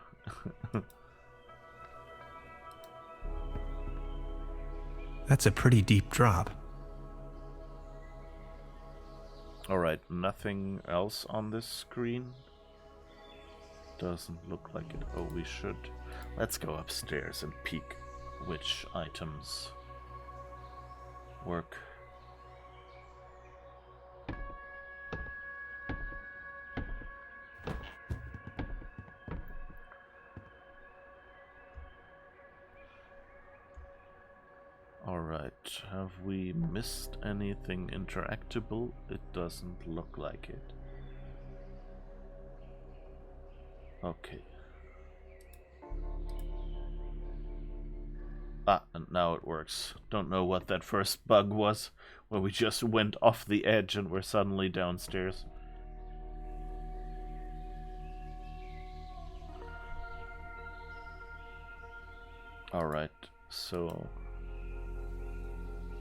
That's a pretty deep drop. Alright, nothing else on this screen? Doesn't look like it. Oh, we should. Let's go upstairs and peek which items work. Alright, have we missed anything interactable? It doesn't look like it. Okay. Ah, and now it works. Don't know what that first bug was, where we just went off the edge and we're suddenly downstairs. Alright, so...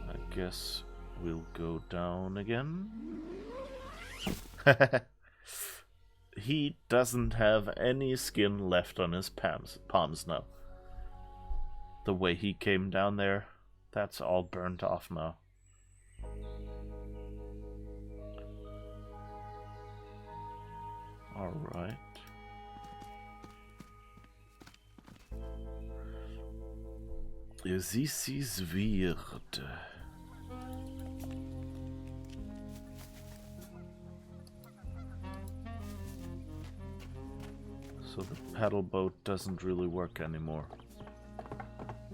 I guess we'll go down again. He doesn't have any skin left on his palms now. The way he came down there, that's all burnt off now. Alright. This is weird. So the paddle boat doesn't really work anymore.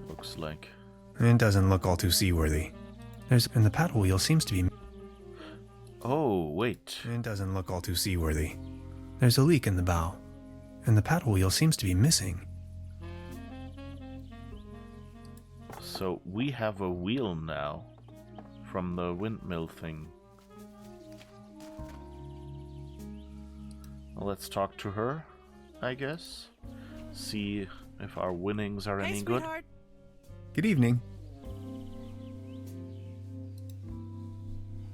Looks like. It doesn't look all too seaworthy. And the paddle wheel seems to be... Oh, wait. It doesn't look all too seaworthy. There's a leak in the bow. And the paddle wheel seems to be missing. So we have a wheel now from the windmill thing. Well, let's talk to her. I guess. See if our winnings are any good. Sweetheart. Good evening.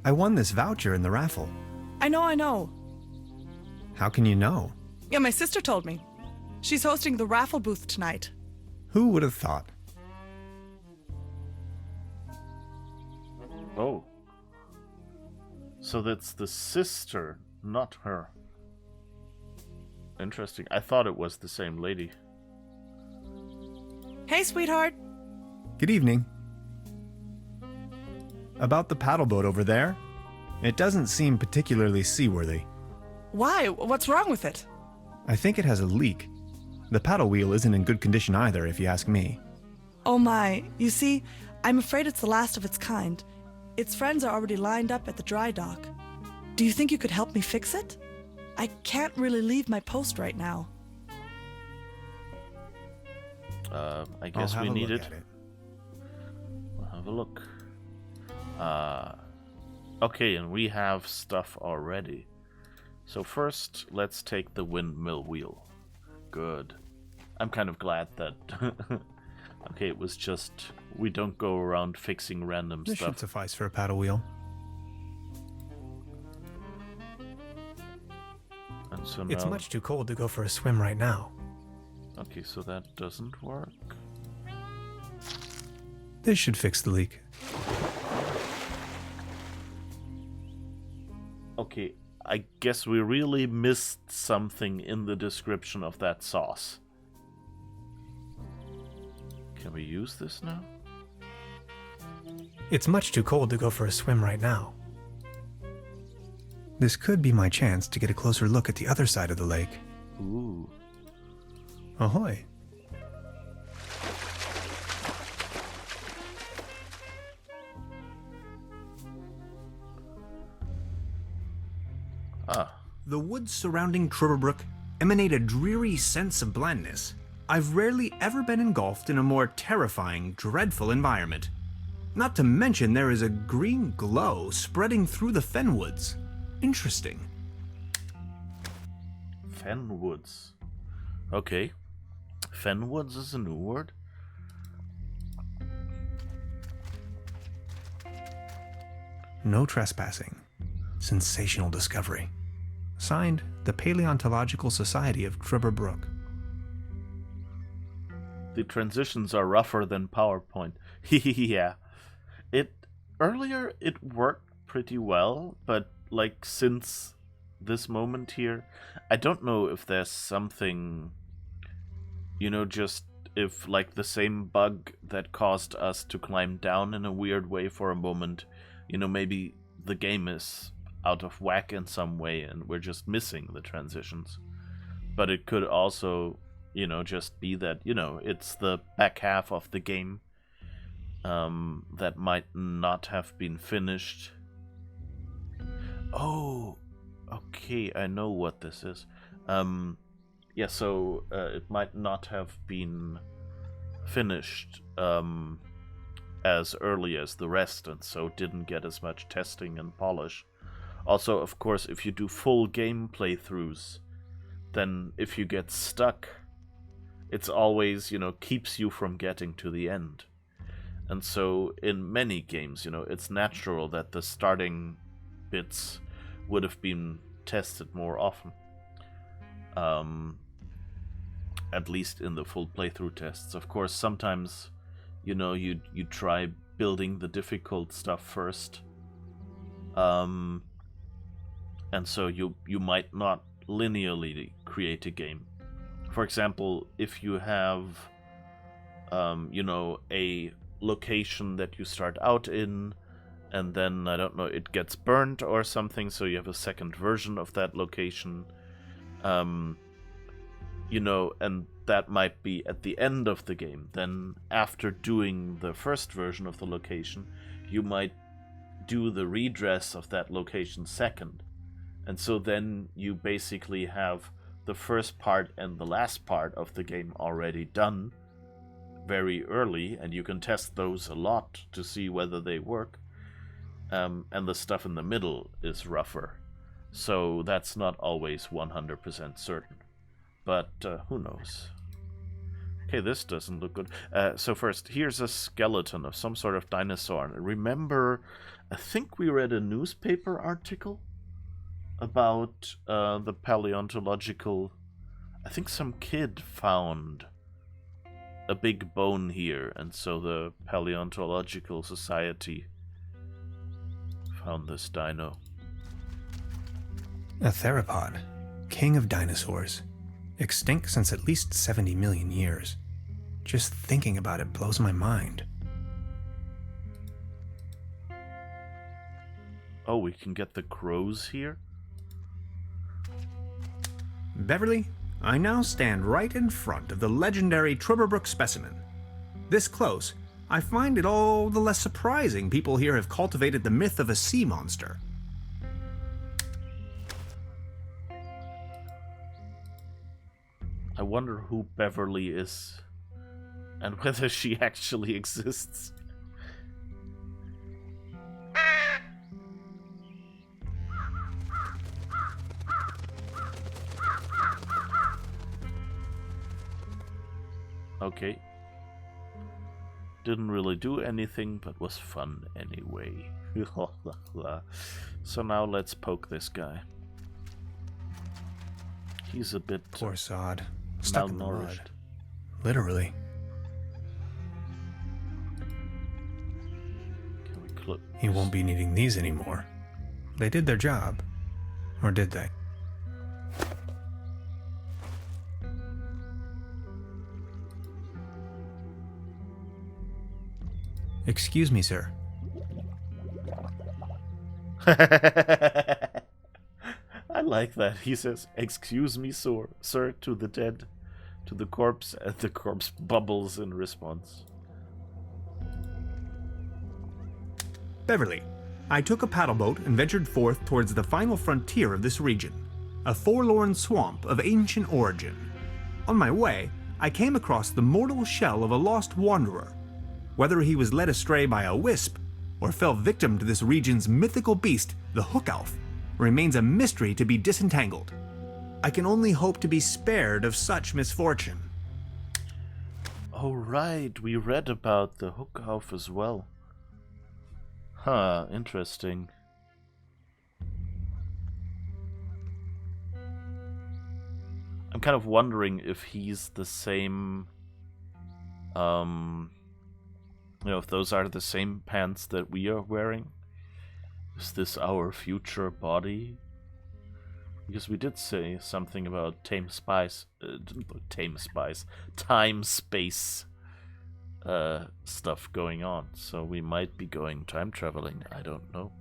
I won this voucher in the raffle. I know. How can you know? Yeah, my sister told me. She's hosting the raffle booth tonight. Who would have thought? Oh. So that's the sister, not her. Interesting. I thought it was the same lady. Hey, sweetheart. Good evening. About the paddle boat over there? It doesn't seem particularly seaworthy. Why? What's wrong with it? I think it has a leak. The paddle wheel isn't in good condition either, if you ask me. Oh my. You see, I'm afraid it's the last of its kind. Its friends are already lined up at the dry dock. Do you think you could help me fix it? I can't really leave my post right now. I guess we need it. At it. We'll have a look. Okay, and we have stuff already. So first, let's take the windmill wheel. Good. I'm kind of glad that... okay, it was just... We don't go around fixing random This stuff. should suffice for a paddle wheel. And so It's now- much too cold to go for a swim right now. Okay, so that doesn't work. This should fix the leak. Okay, I guess we really missed something in the description of that sauce. Can we use this now? It's much too cold to go for a swim right now. This could be my chance to get a closer look at the other side of the lake. Ooh. Ahoy. Ah. The woods surrounding Trüberbrook emanate a dreary sense of blandness. I've rarely ever been engulfed in a more terrifying, dreadful environment. Not to mention there is a green glow spreading through the fenwoods. Interesting. Fenwoods. Okay. Fenwoods is a new word? No trespassing. Sensational discovery. Signed, the Paleontological Society of Trüberbrook. The transitions are rougher than PowerPoint. Yeah. Earlier it worked pretty well, but like since this moment here, I don't know if there's something, just if like the same bug that caused us to climb down in a weird way for a moment, maybe the game is out of whack in some way and we're just missing the transitions. But it could also, just be that, it's the back half of the game that might not have been finished. Oh, okay, I know what this is. Yeah, so it might not have been finished as early as the rest, and so didn't get as much testing and polish. Also, of course, if you do full game playthroughs, then if you get stuck, it's always, keeps you from getting to the end. And so in many games, it's natural that the starting bits would have been tested more often. At least in the full playthrough tests. Of course, sometimes, you try building the difficult stuff first. And so you might not linearly create a game. For example, if you have, a location that you start out in, and then, I don't know, it gets burnt or something, so you have a second version of that location, and that might be at the end of the game. Then, after doing the first version of the location, you might do the redress of that location second. And so then you basically have the first part and the last part of the game already done very early, and you can test those a lot to see whether they work. And the stuff in the middle is rougher. So that's not always 100% certain. but who knows? Okay, this doesn't look good. So first, here's a skeleton of some sort of dinosaur. Remember, I think we read a newspaper article about the paleontological... I think some kid found a big bone here, and so the Paleontological Society found this dino. A theropod, king of dinosaurs, extinct since at least 70 million years. Just thinking about it blows my mind. Oh, we can get the crows here? Beverly, I now stand right in front of the legendary Trüberbrook specimen. This close, I find it all the less surprising people here have cultivated the myth of a sea monster. I wonder who Beverly is, and whether she actually exists. Okay. Didn't really do anything, but was fun anyway. So now let's poke this guy. He's a bit Poor sod. Stuck in the malnourished. mud. Literally. Can we clip? He won't be needing these anymore. They did their job. Or did they? Excuse me, sir. I like that. He says, "Excuse me, sir," to the dead, to the corpse, and the corpse bubbles in response. Beverly, I took a paddle boat and ventured forth towards the final frontier of this region, a forlorn swamp of ancient origin. On my way, I came across the mortal shell of a lost wanderer. Whether he was led astray by a wisp or fell victim to this region's mythical beast, the Hook Elf, remains a mystery to be disentangled. I can only hope to be spared of such misfortune. Oh right, we read about the Hook Elf as well. Huh, interesting. I'm kind of wondering if he's the same, if those are the same pants that we are wearing. Is this our future body? Because we did say something about time space stuff going on, so we might be going time traveling. I don't know.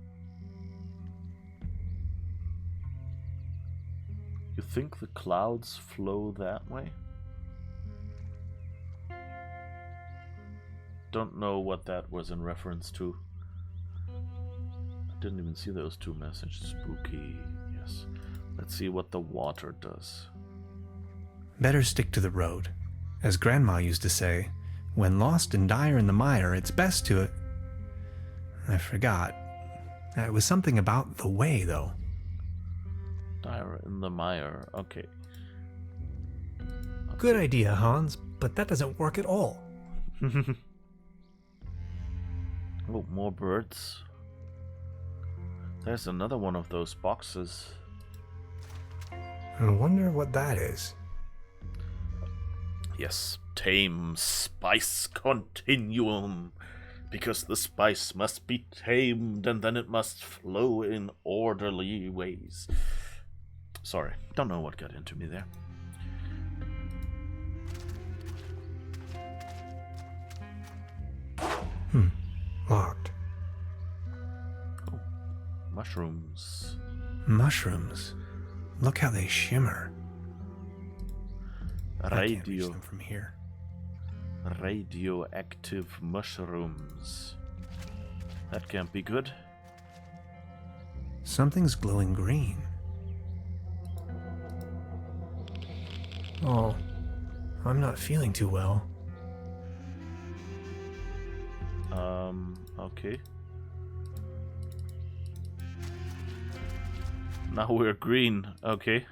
You think the clouds flow that way? Don't know what that was in reference to. I didn't even see those two messages. Spooky, yes. Let's see what the water does. Better stick to the road. As Grandma used to say, when lost and dire in the mire, it's best to... I forgot. It was something about the way, though. Dire in the mire, okay. Good idea, Hans, but that doesn't work at all. Oh, more birds. There's another one of those boxes. I wonder what that is. Yes, tame spice continuum. Because the spice must be tamed and then it must flow in orderly ways. Sorry, don't know what got into me there. Locked. Oh, mushrooms. Mushrooms. Look how they shimmer. I can't reach Radio. them from here. Radioactive mushrooms. That can't be good. Something's glowing green. Oh, I'm not feeling too well. Okay. Now we're green, okay.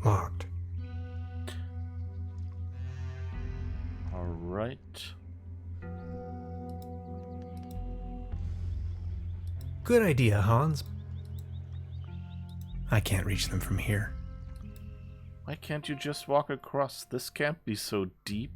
Locked. Alright. Good idea, Hans. I can't reach them from here. Why can't you just walk across? This can't be so deep.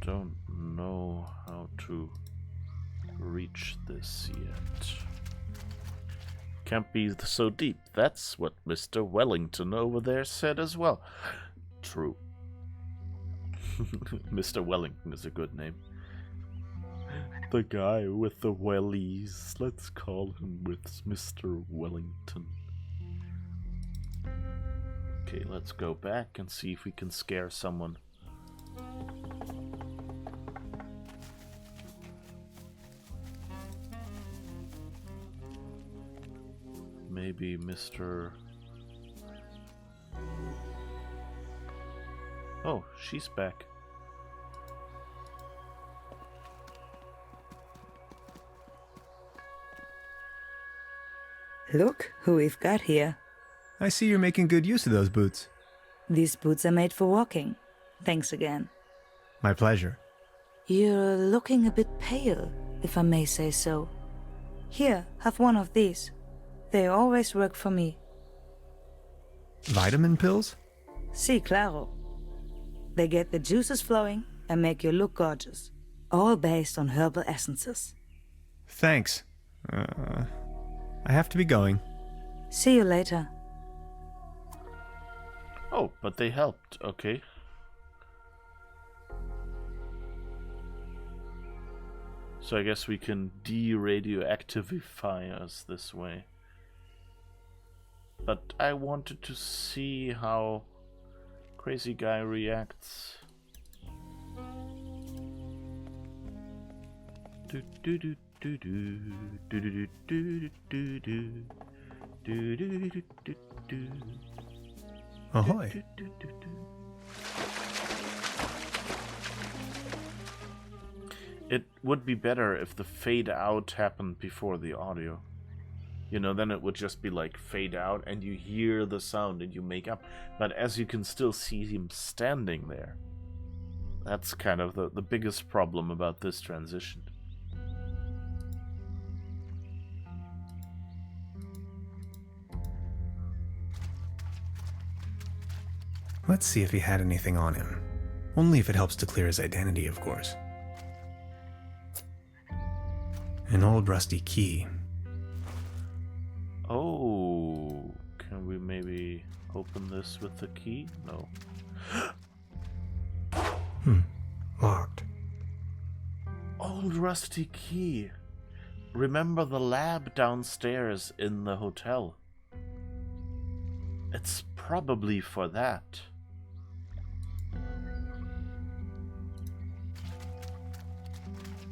Don't know how to reach this yet. Can't be so deep. That's what Mr. Wellington over there said as well. True. Mr. Wellington is a good name. The guy with the wellies. Let's call him with Mr. Wellington. Okay, let's go back and see if we can scare someone. Maybe Mr. Oh, she's back. Look who we've got here. I see you're making good use of those boots. These boots are made for walking. Thanks again. My pleasure. You're looking a bit pale, if I may say so. Here, have one of these. They always work for me. Vitamin pills? Si, claro. They get the juices flowing and make you look gorgeous. All based on herbal essences. Thanks. I have to be going. See you later. Oh, but they helped. Okay. So I guess we can de-radioactivify us this way. But I wanted to see how Crazy Guy reacts. Do do do do do do do do do do do do do do. Ahoy. It would be better if the fade out happened before the audio. You know, then it would just be like fade out and you hear the sound and you make up. But as you can still see him standing there, that's kind of the biggest problem about this transition. Let's see if he had anything on him. Only if it helps to clear his identity, of course. An old rusty key. Oh, can we maybe open this with the key? No. Locked. Old rusty key. Remember the lab downstairs in the hotel? It's probably for that.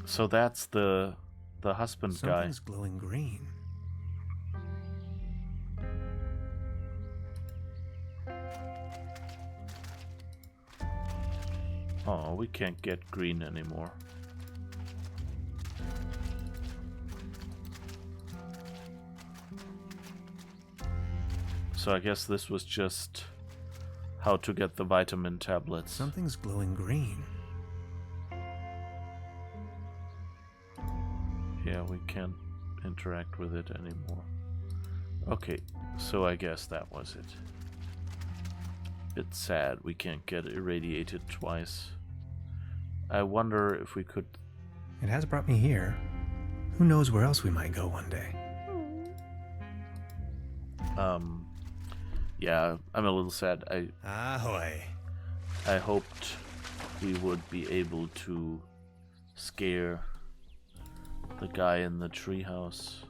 So that's the husband guy. Something's glowing green. Oh, we can't get green anymore. So I guess this was just how to get the vitamin tablets. Something's glowing green. Yeah, we can't interact with it anymore. Okay, so I guess that was it. It's sad we can't get irradiated twice. I wonder if we could... It has brought me here. Who knows where else we might go one day. Yeah, I'm a little sad. Ahoy. I hoped we would be able to scare the guy in the treehouse.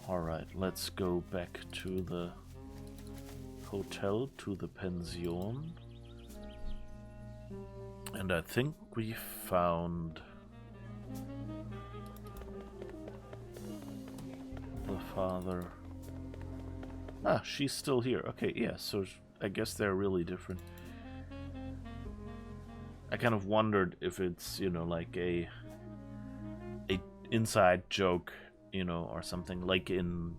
Alright, let's go back to the hotel to the pension. And I think we found the father. Ah, she's still here. Okay, yeah, so I guess they're really different. I kind of wondered if it's, you know, like a inside joke, you know, or something like in,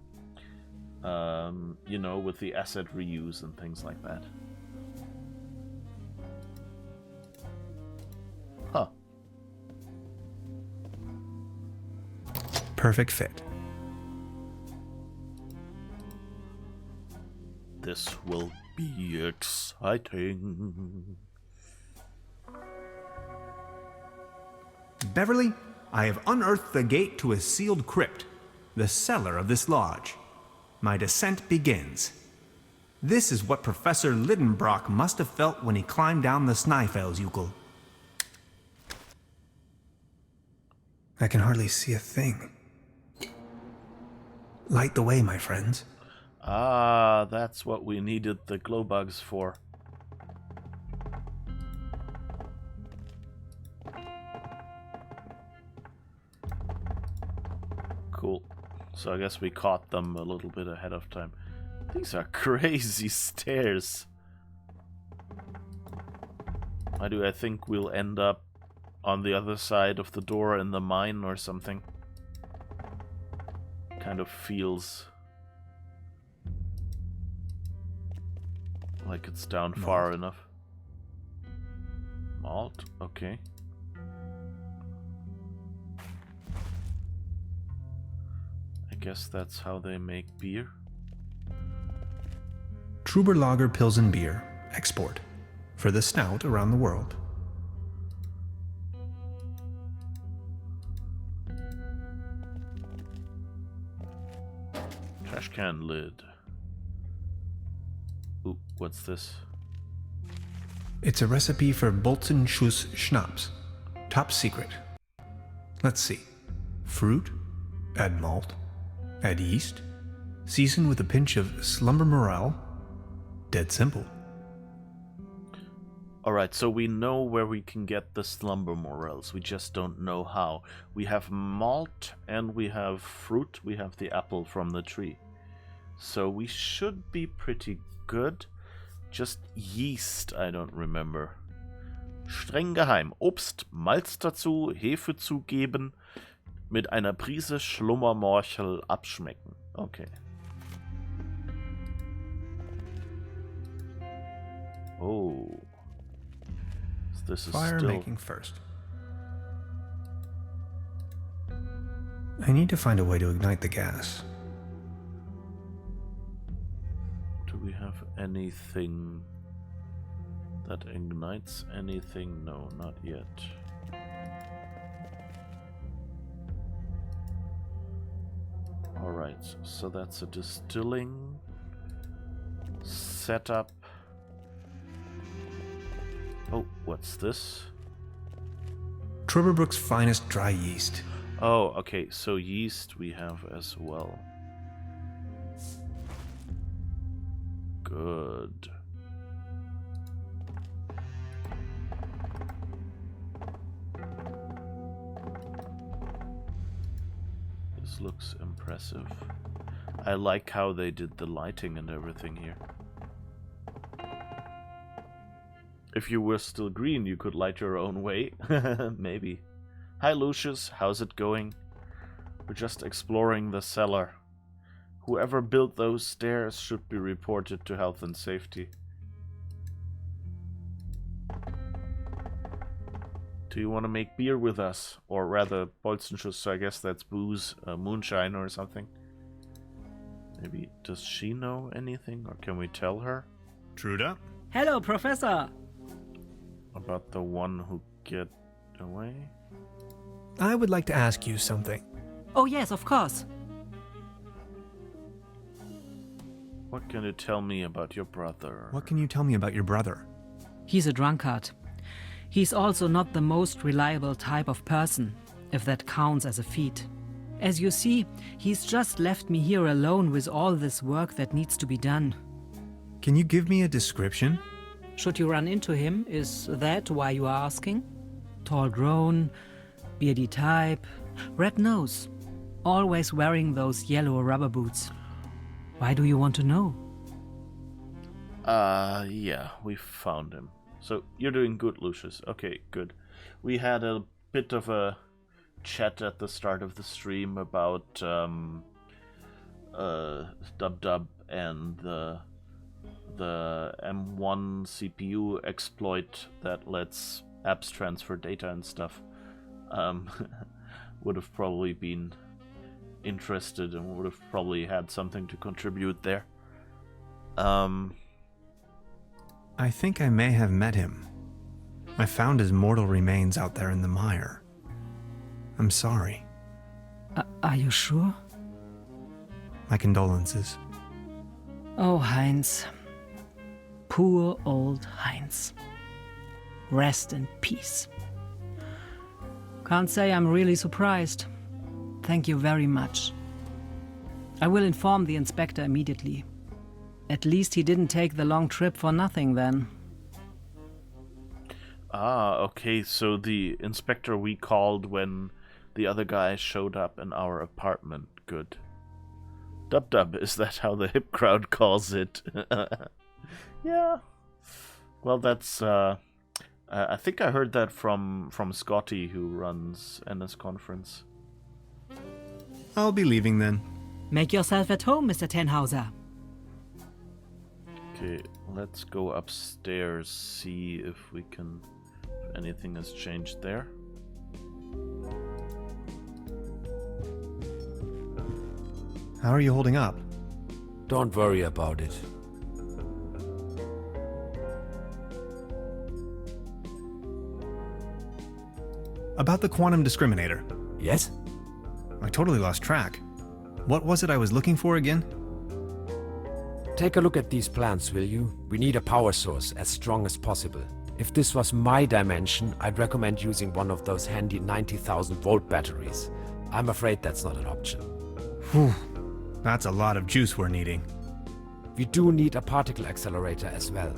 you know, with the asset reuse and things like that. Huh. Perfect fit. This will be exciting. Beverly, I have unearthed the gate to a sealed crypt, the cellar of this lodge. My descent begins. This is what Professor Trüberbrook must have felt when he climbed down the Snæfellsjökull. I can hardly see a thing. Light the way, my friends. Ah, that's what we needed the glow bugs for. Cool. So I guess we caught them a little bit ahead of time. These are crazy stairs. Why do I think we'll end up on the other side of the door in the mine or something? Kind of feels like it's down far enough. Malt, okay. I guess that's how they make beer. Trüberbrook Pilsen beer, export, for the snout around the world. Trash can lid. Ooh, what's this? It's a recipe for Bolzenschuss Schnapps. Top secret. Let's see. Fruit, add malt, add yeast, season with a pinch of slumber morel. Dead simple. Alright, so we know where we can get the slumber morels. We just don't know how. We have malt and we have fruit. We have the apple from the tree. So we should be pretty good. Just yeast, I don't remember. Streng geheim. Obst, Malz dazu, Hefe zugeben, mit einer Prise Schlummermorchel abschmecken. Okay. Oh. This is Fire still... making first. I need to find a way to ignite the gas. Do we have anything that ignites anything? No, not yet. Alright, so that's a distilling setup. Oh, what's this? Trüberbrook's finest dry yeast. Oh, okay, so yeast we have as well. Good. This looks impressive. I like how they did the lighting and everything here. If you were still green, you could light your own way. Maybe. Hi Lucius, how's it going? We're just exploring the cellar. Whoever built those stairs should be reported to health and safety. Do you want to make beer with us? Or rather, Bolzenschuss, so I guess that's booze, moonshine or something. Maybe, does she know anything? Or can we tell her? Truda? Hello, Professor! About the one who get away? I would like to ask you something. Oh yes, of course. What can you tell me about your brother? What can you tell me about your brother? He's a drunkard. He's also not the most reliable type of person, if that counts as a feat. As you see, he's just left me here alone with all this work that needs to be done. Can you give me a description? Should you run into him, is that why you are asking? Tall grown, beardy type, red nose, always wearing those yellow rubber boots. Why do you want to know? Yeah, we found him. So, you're doing good, Lucius. Okay, good. We had a bit of a chat at the start of the stream about Dub and the M1 CPU exploit that lets apps transfer data and stuff. Would have probably been interested and would have probably had something to contribute there. I think I may have met him. I found his mortal remains out there in the mire. I'm sorry. Are you sure? My condolences. Oh, Heinz. Poor old Heinz. Rest in peace. Can't say I'm really surprised. Thank you very much. I will inform the inspector immediately. At least he didn't take the long trip for nothing then. Ah, okay, so the inspector we called when the other guy showed up in our apartment. Good. Dub, is that how the hip crowd calls it? Yeah. Well, that's, I think I heard that from Scotty, who runs NS Conference. I'll be leaving then. Make yourself at home, Mr. Tenhauser. Okay, let's go upstairs, see if anything has changed there. How are you holding up? Don't worry about it. About the quantum discriminator. Yes? I totally lost track. What was it I was looking for again? Take a look at these plans, will you? We need a power source as strong as possible. If this was my dimension, I'd recommend using one of those handy 90,000 volt batteries. I'm afraid that's not an option. Whew. That's a lot of juice we're needing. We do need a particle accelerator as well.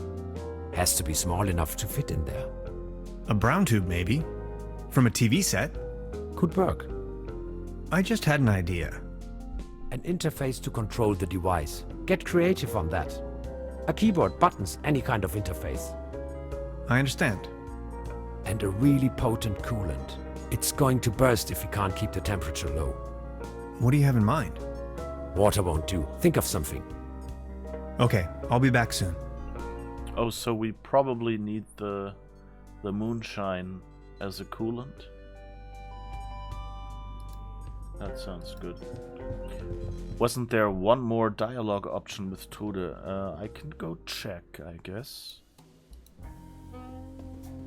Has to be small enough to fit in there. A brown tube, maybe? From a TV set? Could work. I just had an idea. An interface to control the device. Get creative on that. A keyboard, buttons, any kind of interface. I understand. And a really potent coolant. It's going to burst if we can't keep the temperature low. What do you have in mind? Water won't do. Think of something. Okay, I'll be back soon. Oh, so we probably need the moonshine as a coolant? That sounds good. Wasn't there one more dialogue option with Tode? I can go check, I guess.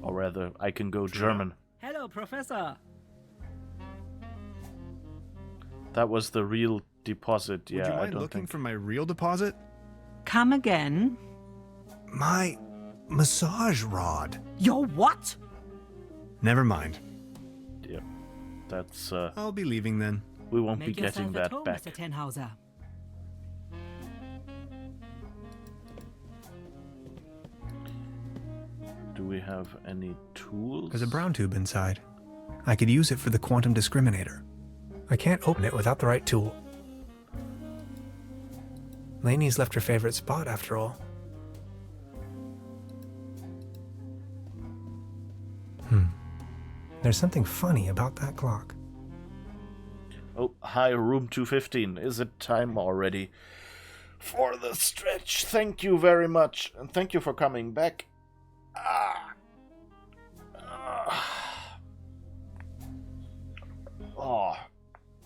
Or rather, I can go German. Hello, Professor. That was the real deposit. Yeah, Would you I mind don't looking think. for my real deposit? Come again. My massage rod. Your what? Never mind. Yeah, that's. I'll be leaving then. We won't be Make getting yourself at that home, back. Mr. Tenhauser. Do we have any tools? There's a brown tube inside. I could use it for the quantum discriminator. I can't open it without the right tool. Lainey's left her favorite spot after all. There's something funny about that clock. Oh, hi, room 215. Is it time already for the stretch? Thank you very much, and thank you for coming back. Oh,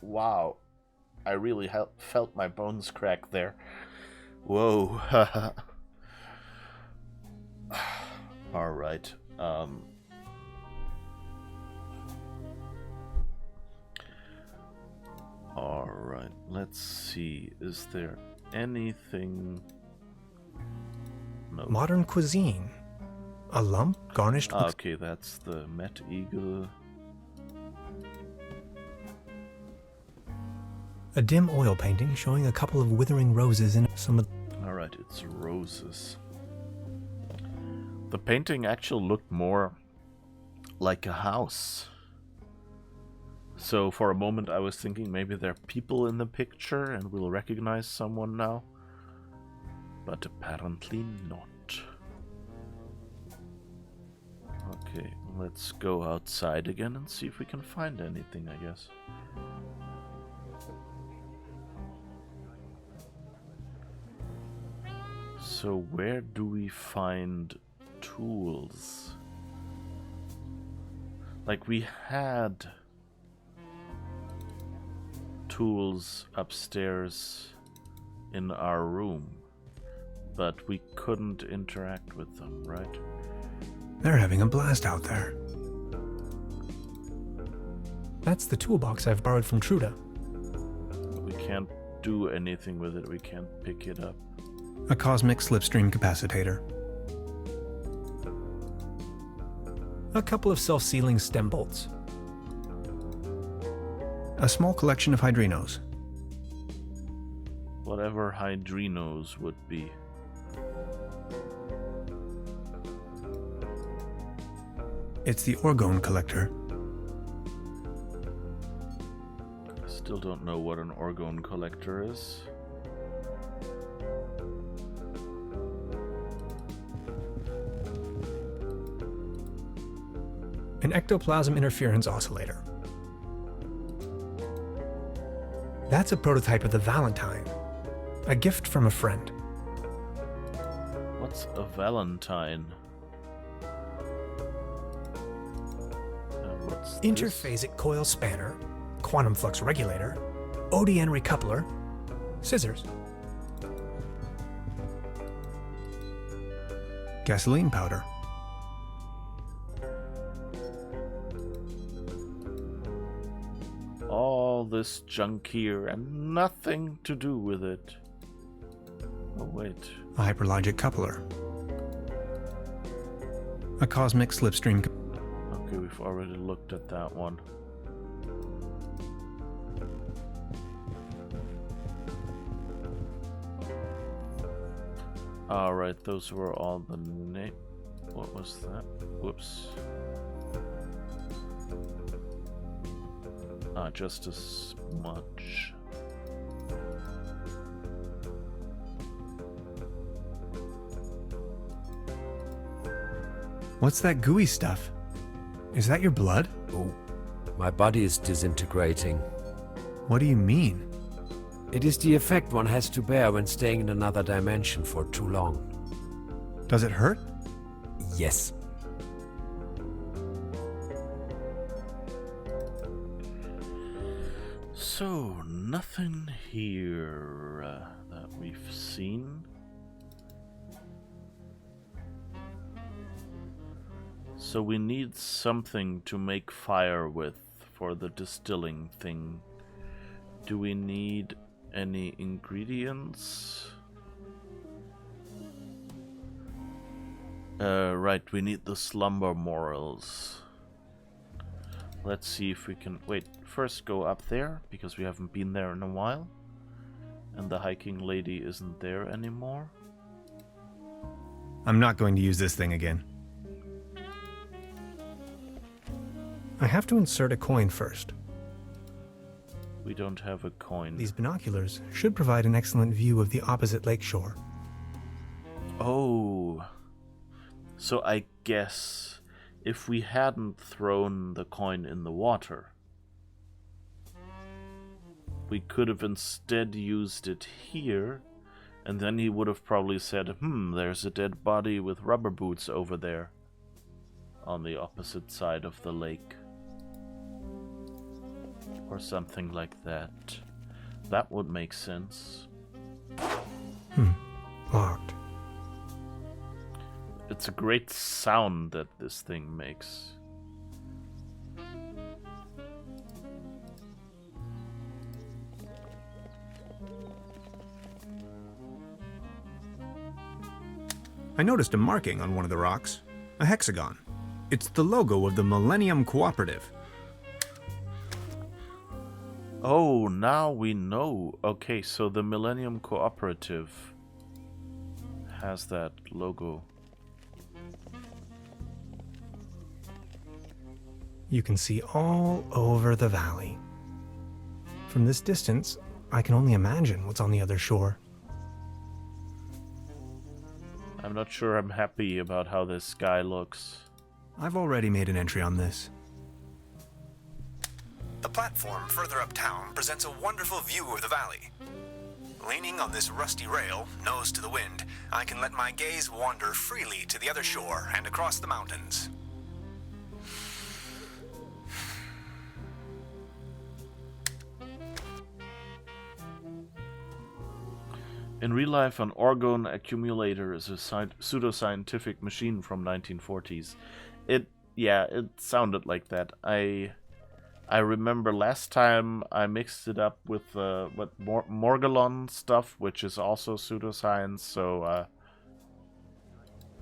wow. I really felt my bones crack there. Whoa. All right. All right. Let's see. Is there anything? No. Modern cuisine. A lump garnished with... Okay, that's the Met Eagle. A dim oil painting showing a couple of withering roses in some of... All right. right, it's roses. The painting actually looked more like a house. So for a moment I was thinking maybe there are people in the picture and we'll recognize someone now. But apparently not. Okay, let's go outside again and see if we can find anything, I guess. So where do we find tools? Like we had tools upstairs in our room, but we couldn't interact with them, right? They're having a blast out there. That's the toolbox I've borrowed from Truda. We can't do anything with it, we can't pick it up. A cosmic slipstream capacitator. A couple of self-sealing stem bolts. A small collection of hydrinos. Whatever hydrinos would be. It's the orgone collector. I still don't know what an orgone collector is. An ectoplasm interference oscillator. That's a prototype of the Valentine. A gift from a friend. What's a Valentine? What's Interphasic coil spanner, quantum flux regulator, ODN recoupler, scissors. Gasoline powder. All this junk here and nothing to do with it. Oh wait. A hyperlogic coupler. A cosmic slipstream. Okay, we've already looked at that one. Alright, those were all the name. What was that? Whoops. Just a smudge. What's that gooey stuff? Is that your blood? Oh, my body is disintegrating. What do you mean? It is the effect one has to bear when staying in another dimension for too long. Does it hurt? Yes. So, nothing here that we've seen. So we need something to make fire with for the distilling thing. Do we need any ingredients? Right, we need the slumber morals. Let's see if we can... Wait, first go up there, because we haven't been there in a while. And the hiking lady isn't there anymore. I'm not going to use this thing again. I have to insert a coin first. We don't have a coin. These binoculars should provide an excellent view of the opposite lakeshore. Oh. So I guess if we hadn't thrown the coin in the water, we could have instead used it here, and then he would have probably said, there's a dead body with rubber boots over there on the opposite side of the lake. Or something like that. That would make sense. Locked. It's a great sound that this thing makes. I noticed a marking on one of the rocks. A hexagon. It's the logo of the Millennium Cooperative. Oh, now we know. Okay, so the Millennium Cooperative. has that logo? You can see all over the valley. From this distance, I can only imagine what's on the other shore. I'm not sure I'm happy about how this sky looks. I've already made an entry on this. The platform further uptown presents a wonderful view of the valley. Leaning on this rusty rail, nose to the wind, I can let my gaze wander freely to the other shore and across the mountains. In real life, an orgone accumulator is a pseudoscientific machine from 1940s. It sounded like that. I remember last time I mixed it up with Morgellon stuff, which is also pseudoscience. So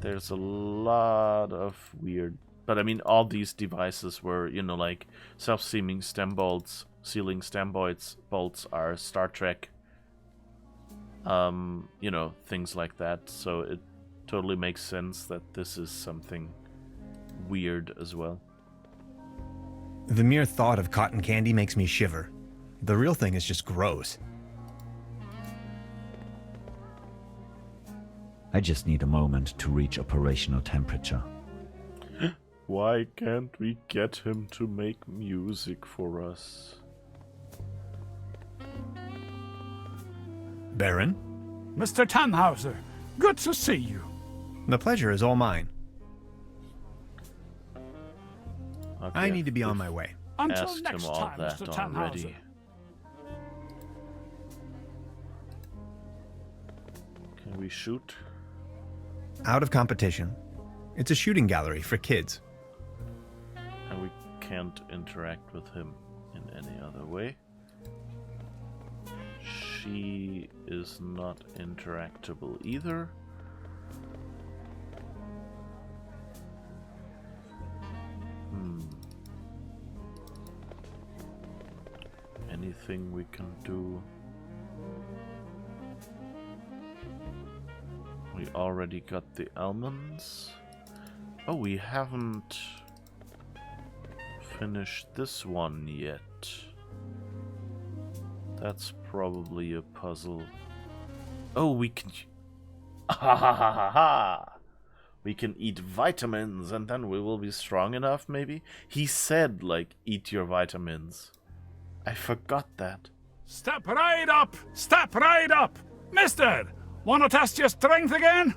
there's a lot of weird. But I mean, all these devices were, like self-sealing stem bolts, bolts are Star Trek. Things like that. So it totally makes sense that this is something weird as well. The mere thought of cotton candy makes me shiver. The real thing is just gross. I just need a moment to reach operational temperature. Why can't we get him to make music for us? Baron? Mr. Tannhauser, good to see you. The pleasure is all mine. Okay, I need to be on my way. Until asked next him all time, that Mr. already. Tannhauser. Can we shoot? Out of competition. It's a shooting gallery for kids. And we can't interact with him in any other way. She is not interactable either. Anything we can do? We already got the almonds. Oh, we haven't finished this one yet. That's probably a puzzle. Oh, we can... Ha ha ha ha ha! We can eat vitamins and then we will be strong enough, maybe? He said, eat your vitamins. I forgot that. Step right up! Step right up! Mister, wanna test your strength again?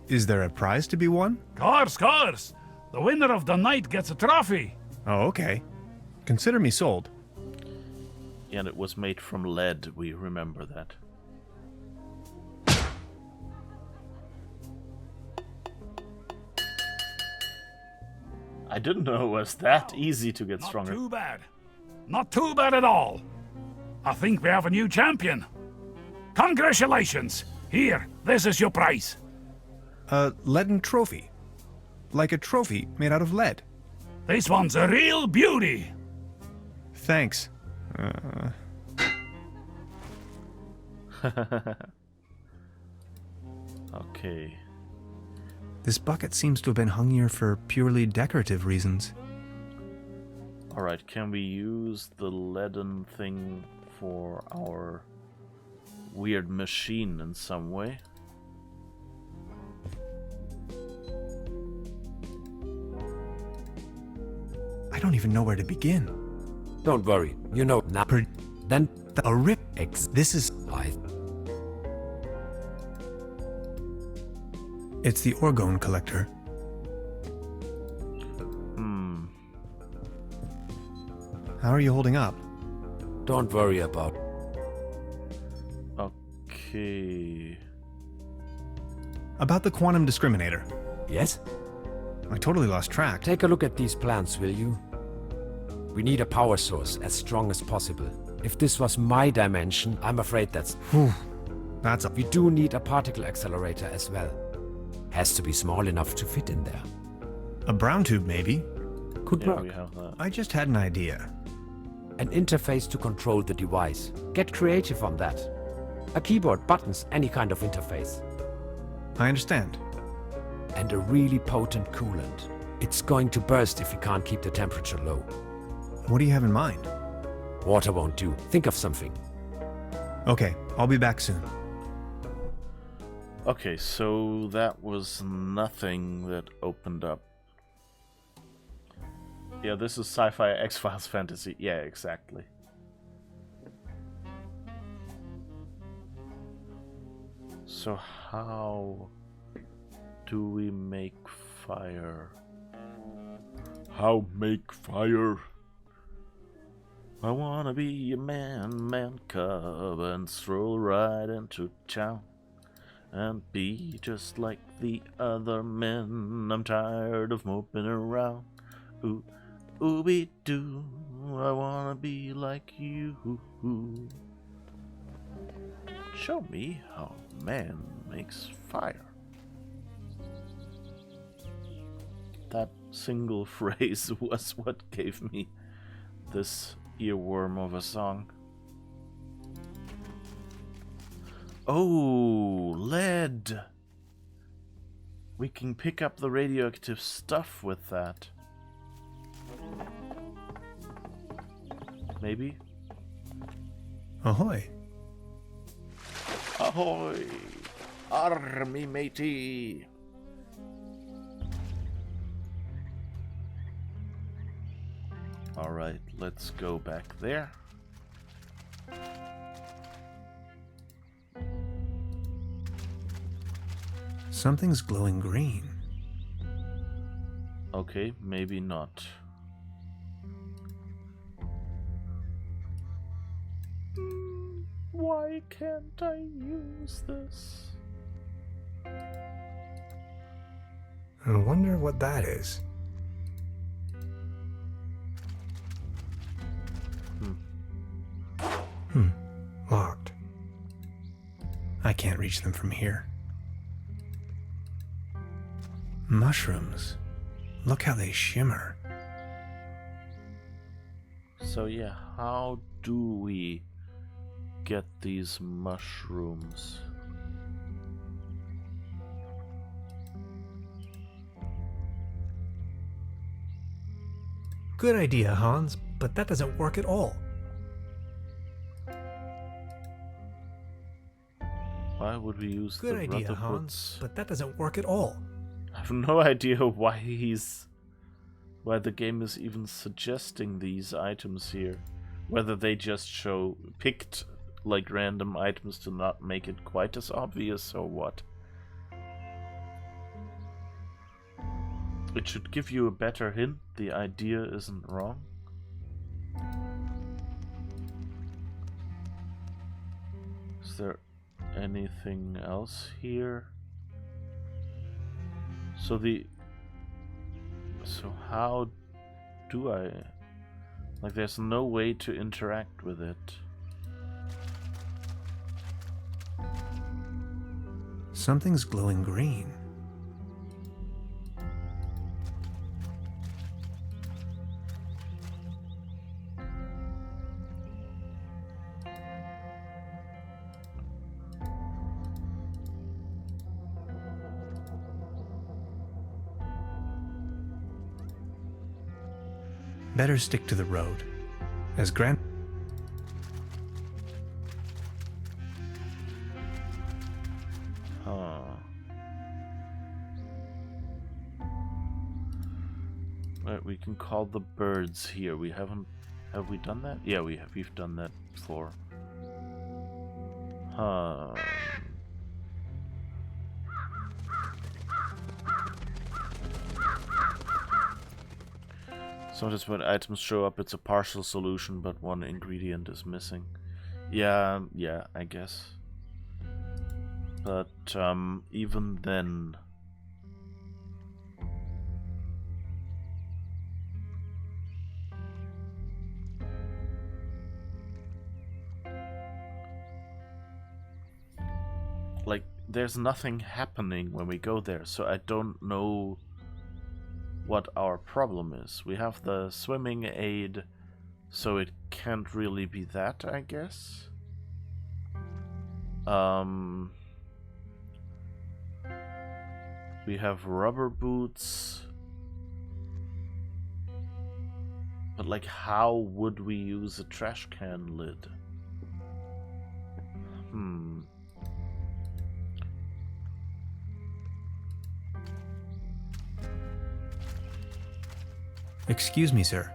Is there a prize to be won? Course. The winner of the night gets a trophy. Oh, okay. Consider me sold. And it was made from lead, we remember that. I didn't know it was that easy to get stronger. Not too bad. Not too bad at all. I think we have a new champion. Congratulations. Here, this is your prize. A leaden trophy. Like a trophy made out of lead. This one's a real beauty. Thanks. Okay. This bucket seems to have been hung here for purely decorative reasons. Alright, can we use the leaden thing for our weird machine in some way? I don't even know where to begin. Don't worry, now. Then A rip. This is... It's the orgone collector. How are you holding up? Don't worry about. Okay. About the quantum discriminator. Yes? I totally lost track. Take a look at these plans, will you? We need a power source as strong as possible. If this was my dimension, I'm afraid that's... Whew. That's a... We do need a particle accelerator as well. Has to be small enough to fit in there. A brown tube, maybe? Could Yeah, work. we have that. I just had an idea. An interface to control the device. Get creative on that. A keyboard, buttons, any kind of interface. I understand. And a really potent coolant. It's going to burst if we can't keep the temperature low. What do you have in mind? Water won't do. Think of something. Okay, I'll be back soon. Okay, so that was nothing that opened up. Yeah, this is sci-fi X-Files fantasy. Yeah, exactly. So how do we make fire? How make fire? I wanna be a man cub and stroll right into town and be just like the other men. I'm tired of moping around. Ooh, ooby doo, I wanna be like you. Show me how man makes fire. That single phrase was what gave me this earworm of a song. Oh, lead! We can pick up the radioactive stuff with that. Maybe? Ahoy. Ahoy! Army matey! Alright, let's go back there. Something's glowing green. Okay, maybe not. Why can't I use this? I wonder what that is. Locked. I can't reach them from here. Mushrooms. Look how they shimmer. So yeah, how do we get these mushrooms? Good idea, Hans, but that doesn't work at all. Why would we use Good the idea, Rutherfords? Hans, but that doesn't work at all. I have no idea why the game is even suggesting these items here. Whether they just picked like random items to not make it quite as obvious or what. It should give you a better hint. The idea isn't wrong. Is there anything else here? So how do I... Like, there's no way to interact with it. Something's glowing green. Better stick to the road. As Grant... Right, we can call the birds here. We haven't... Have we done that? Yeah, we have. We've done that before. Sometimes when items show up, it's a partial solution, but one ingredient is missing. Yeah, I guess. But, even then... Like, there's nothing happening when we go there, so I don't know what our problem is. We have the swimming aid, so it can't really be that, I guess. We have rubber boots. But like, how would we use a trash can lid? Excuse me, sir.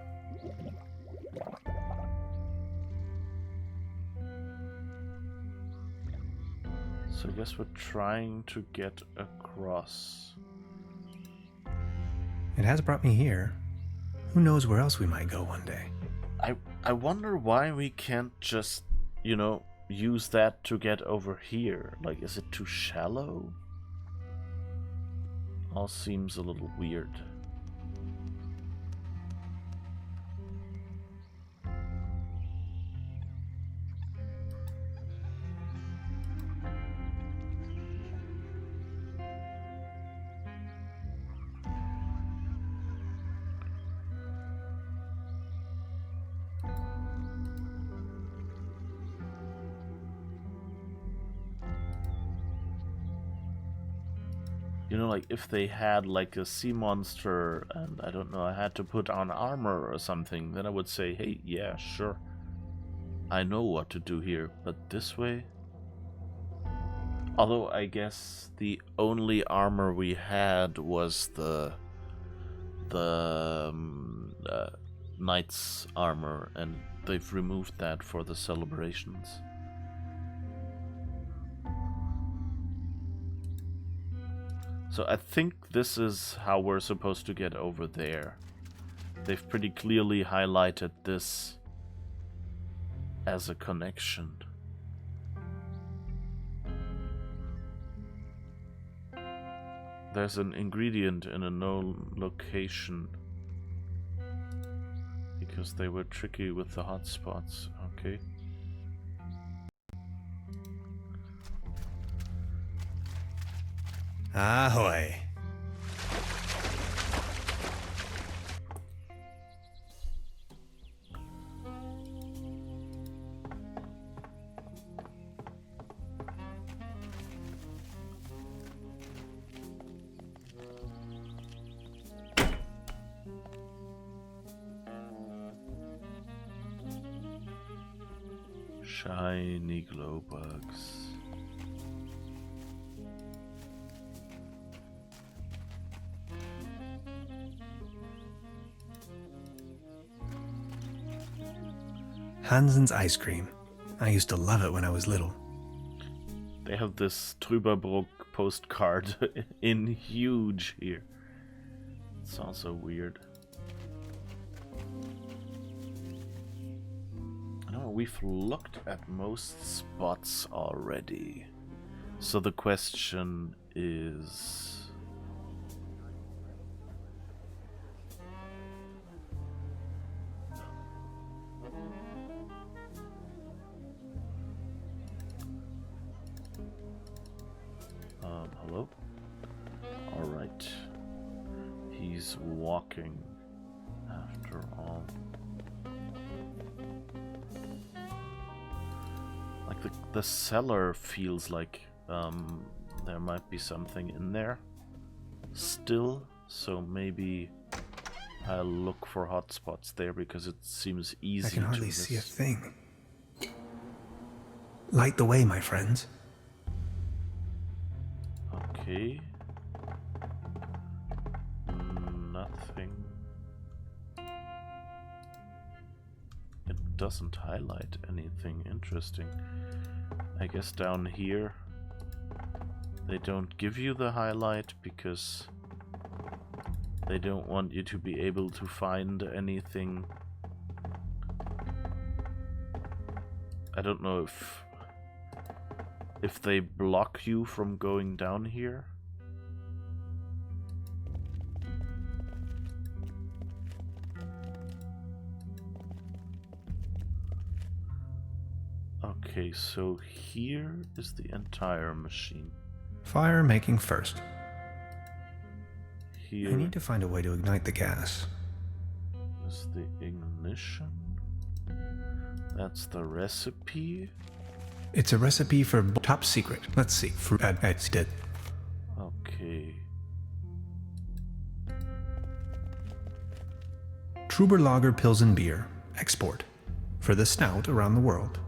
So I guess we're trying to get across. It has brought me here. Who knows where else we might go one day? I wonder why we can't just, you know, use that to get over here. Like, is it too shallow? All seems a little weird. You know, like, if they had, like, a sea monster, and, I don't know, I had to put on armor or something, then I would say, hey, yeah, sure. I know what to do here, but this way? Although, I guess the only armor we had was the knight's armor, and they've removed that for the celebrations. So I think this is how we're supposed to get over there. They've pretty clearly highlighted this as a connection. There's an ingredient in a known location. Because they were tricky with the hotspots. Okay. Ahoy! Shiny glow bugs. Hansen's ice cream. I used to love it when I was little. They have this Trüberbrook postcard in huge here. It's also weird. I know we've looked at most spots already. So the question is... hello? Alright. He's walking after all. Like the cellar feels like there might be something in there still, so maybe I'll look for hotspots there because it seems easy. I can hardly see a thing. Light the way, my friends. Okay. Nothing. It doesn't highlight anything interesting. I guess down here they don't give you the highlight because they don't want you to be able to find anything. I don't know if they block you from going down here. Okay, so here is the entire machine. Fire making first. Here I need to find a way to ignite the gas. is the ignition. That's the recipe. It's a recipe for top secret. Let's see. Fruit did. Okay. Trüberbrook Pilsen beer. Export. For the snout around the world.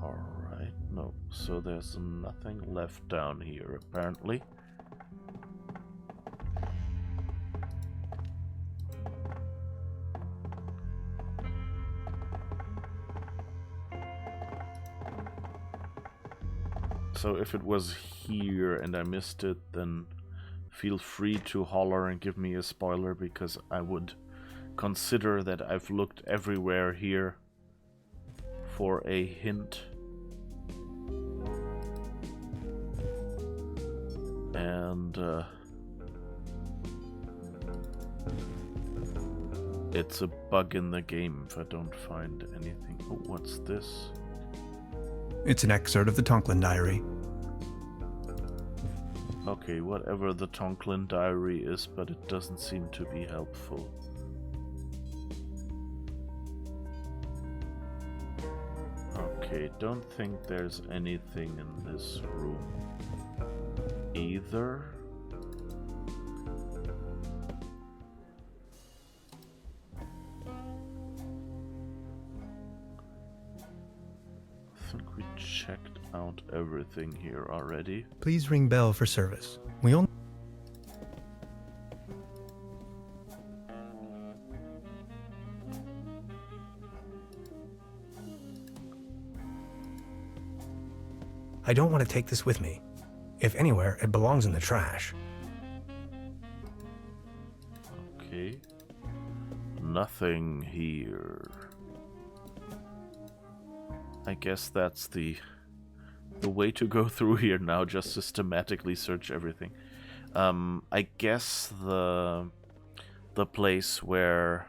Alright, no. So there's nothing left down here, apparently. So if it was here and I missed it, then feel free to holler and give me a spoiler, because I would consider that I've looked everywhere here for a hint. And it's a bug in the game if I don't find anything. Oh, what's this? It's an excerpt of the Tonklin Diary. Okay, whatever the Tonklin Diary is, but it doesn't seem to be helpful. Okay, don't think there's anything in this room either. I think we checked out everything here already. Please ring bell for service. We only... I don't want to take this with me. If anywhere, it belongs in the trash. Okay. Nothing here. I guess that's the way to go through here now, just systematically search everything. I guess the place where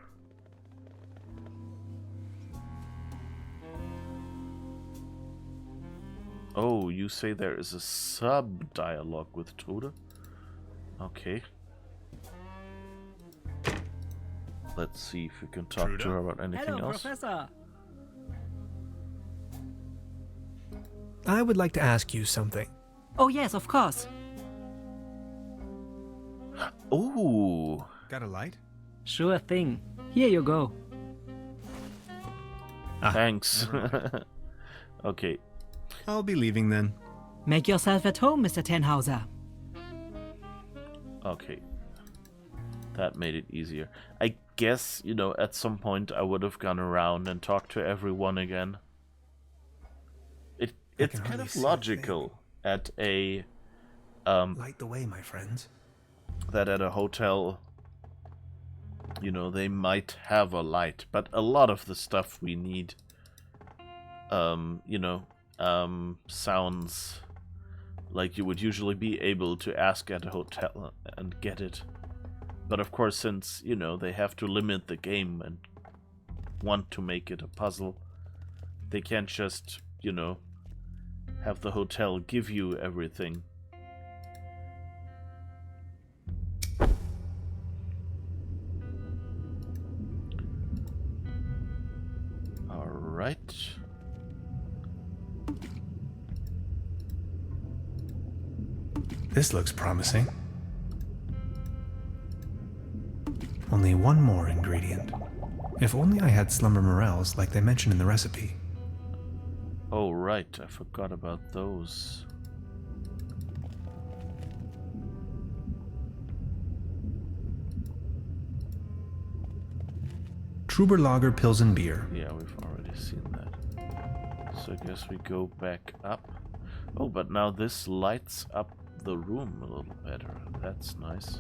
oh, you say there is a sub-dialogue with Trude? Okay. Let's see if we can talk to her about anything else. Professor. I would like to ask you something. Oh yes, of course. Ooh. Got a light? Sure thing. Here you go. Thanks. Okay. I'll be leaving then. Make yourself at home, Mr. Tenhauser. Okay. That made it easier. I guess, you know, at some point I would have gone around and talked to everyone again. It's kind of logical at a Light the way, my friends. that at a hotel, you know, they might have a light, but a lot of the stuff we need, you know, sounds like you would usually be able to ask at a hotel and get it. But of course, since, you know, they have to limit the game and want to make it a puzzle, they can't just, you know, have the hotel give you everything. Alright. This looks promising. Only one more ingredient. If only I had slumber morels like they mentioned in the recipe. Oh, right. I forgot about those. Trüberbrook Pilsen beer. Yeah, we've already seen that. So I guess we go back up. Oh, but now this lights up the room a little better. That's nice.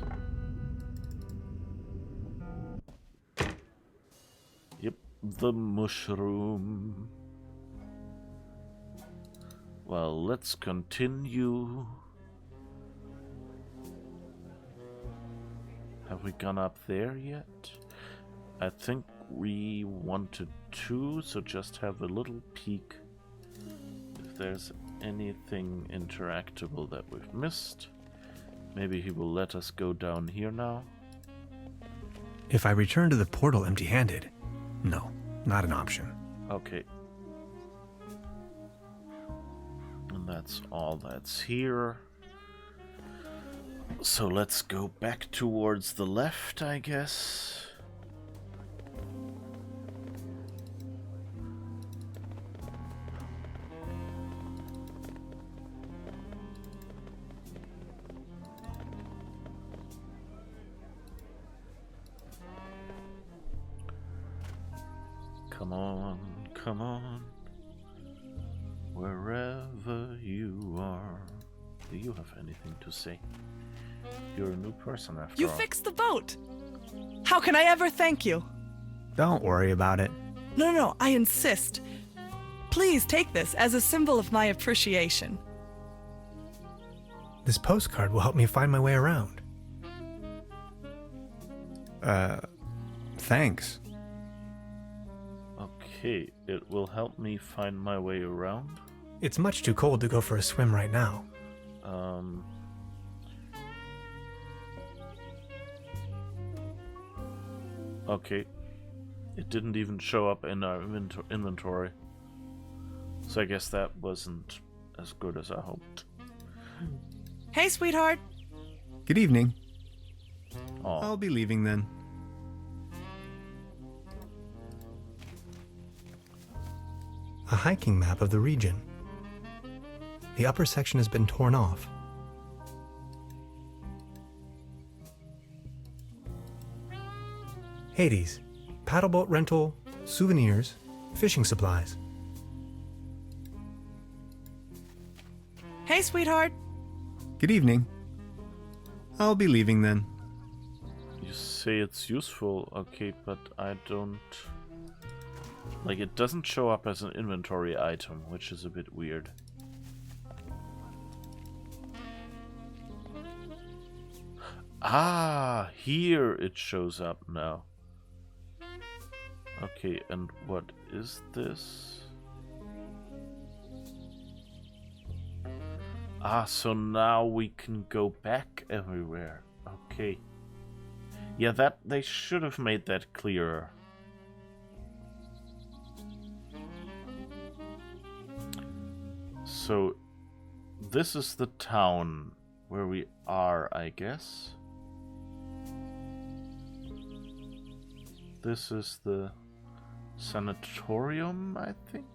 Yep, the mushroom. Well, let's continue. Have we gone up there yet? I think we wanted to, so just have a little peek if there's anything interactable that we've missed. Maybe he will let us go down here now. If I return to the portal empty-handed, no, not an option. Okay. That's all that's here. So let's go back towards the left, I guess. Come on, come on. Wherever you are. Do you have anything to say? You're a new person after You all. fixed the boat! How can I ever thank you? Don't worry about it. No, I insist. Please take this as a symbol of my appreciation. This postcard will help me find my way around. Thanks. Okay, it will help me find my way around. It's much too cold to go for a swim right now. Okay. It didn't even show up in our inventory. So I guess that wasn't as good as I hoped. Hey, sweetheart. Good evening. Oh, I'll be leaving then. A hiking map of the region. The upper section has been torn off. Hades. Paddleboat rental, souvenirs, fishing supplies. Hey, sweetheart. Good evening. I'll be leaving then. you say it's useful, okay, but I don't... Like, it doesn't show up as an inventory item, which is a bit weird. Ah, here it shows up now. Okay, and what is this? Ah, so now we can go back everywhere. Okay. Yeah, that they should have made that clearer. So, this is the town where we are, I guess. This is the sanatorium, I think.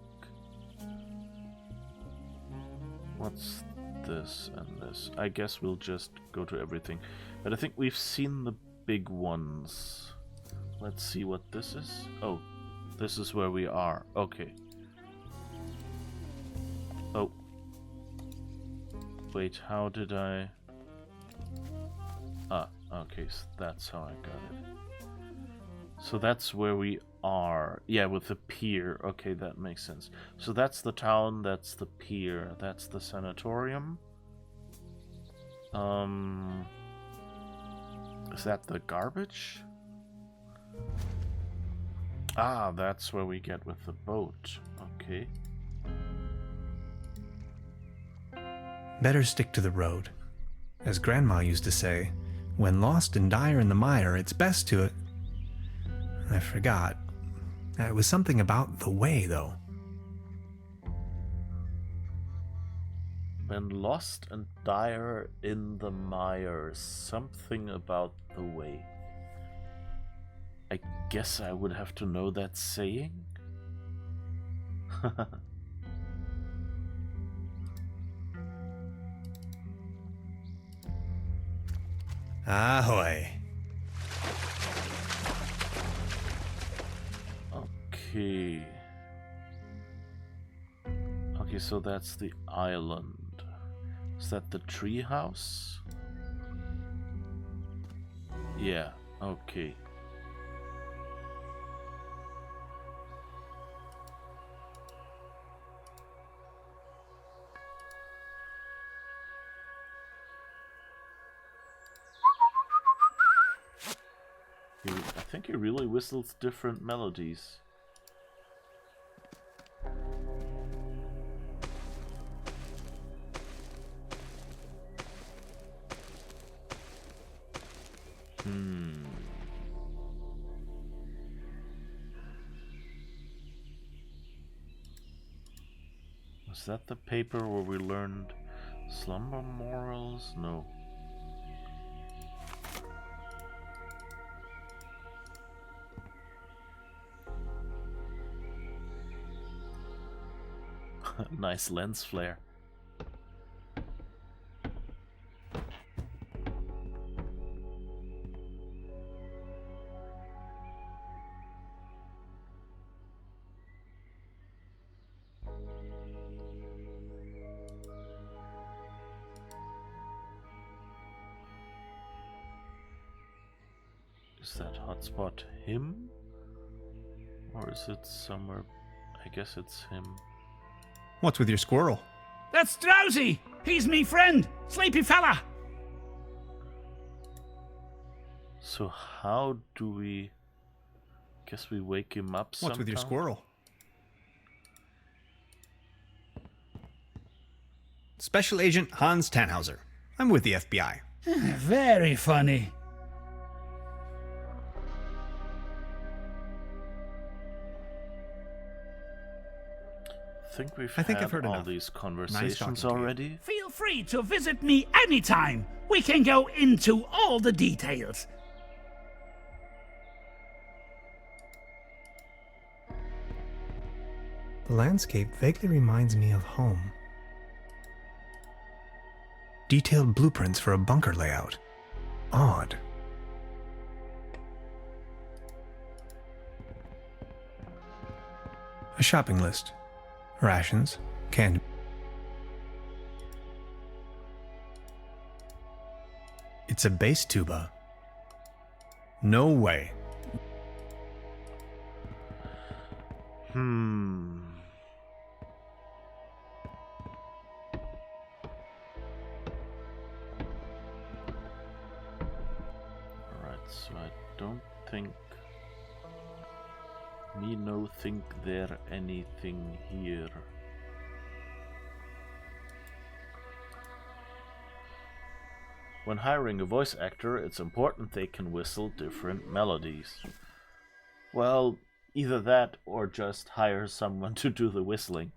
What's this and this? I guess we'll just go to everything. But I think we've seen the big ones. Let's see what this is. Oh, this is where we are. Okay. Oh. Wait, how did I... Ah, okay, so that's how I got it. So that's where we are. Yeah, with the pier. Okay, that makes sense. So that's the town, that's the pier, that's the sanatorium. Is that the garbage? Ah, that's where we get with the boat. Okay. Better stick to the road. As Grandma used to say, when lost and dire in the mire, it's best to... I forgot. It was something about the way, though. When lost and dire in the mire, something about the way. I guess I would have to know that saying? Ahoy. Okay. Okay, so that's the island. Is that the tree house? Yeah, okay. I think he really whistles different melodies. Is that the paper where we learned slumber morals? No. Nice lens flare. Is that hotspot him? Or is it somewhere? I guess it's him. What's with your squirrel? That's Drowsy! He's me friend, sleepy fella! So how do we... Guess we wake him up somehow? What's with your squirrel? Special Agent Hans Tannhauser. I'm with the FBI. Very funny. I think I've heard all enough. these Nice conversations talking to you. already. Feel free to visit me anytime. We can go into all the details. The landscape vaguely reminds me of home. Detailed blueprints for a bunker layout. Odd. A shopping list. Rations. Canned. It's a bass tuba. No way. Alright, so I don't think... Me no think there anything here. When hiring a voice actor, it's important they can whistle different melodies. Well, either that or just hire someone to do the whistling.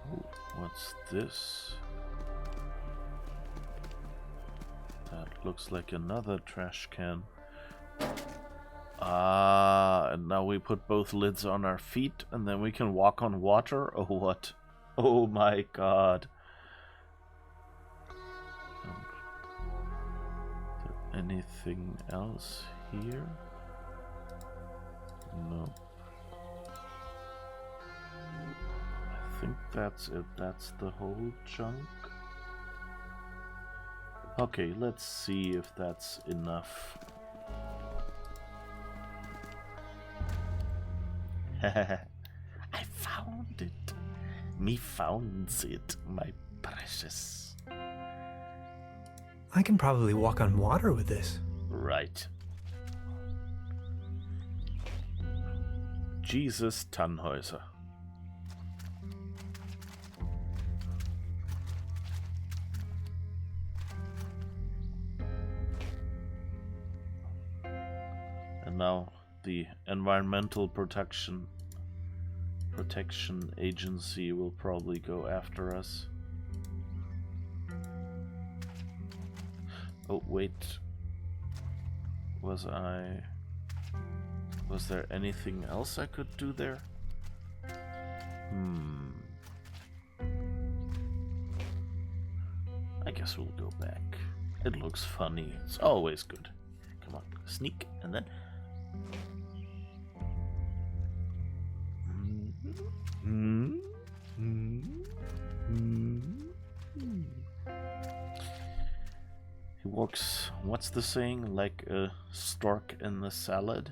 Oh, what's this? That looks like another trash can. Ah, and now we put both lids on our feet and then we can walk on water? Or what? Oh my god. Is there anything else here? No. I think that's it. That's the whole chunk. Okay, let's see if that's enough. I found it. Me founds it, my precious. I can probably walk on water with this. Right. Jesus Tannhäuser. And now the Environmental Protection Agency will probably go after us. Oh wait, was there anything else I could do there? I guess we'll go back. It looks funny. It's always good. Come on, sneak and then. He walks, what's the saying, like a stork in the salad?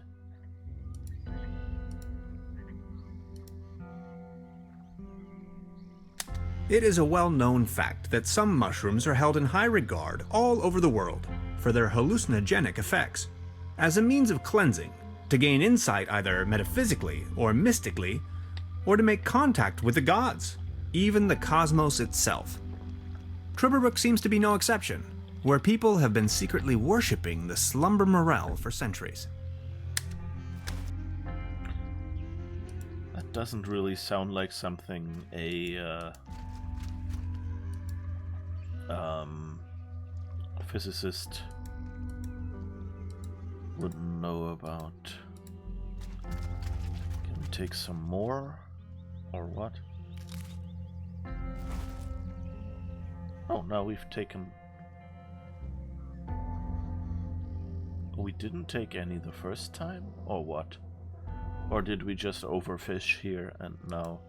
It is a well-known fact that some mushrooms are held in high regard all over the world for their hallucinogenic effects. As a means of cleansing, to gain insight either metaphysically or mystically, or to make contact with the gods, even the cosmos itself. Trüberbrook seems to be no exception. where people have been secretly worshipping the slumber morel for centuries. That doesn't really sound like something a physicist would know about. Can we take some more? Or what? Oh, now we've taken... We didn't take any the first time? Or what? Or did we just overfish here and now?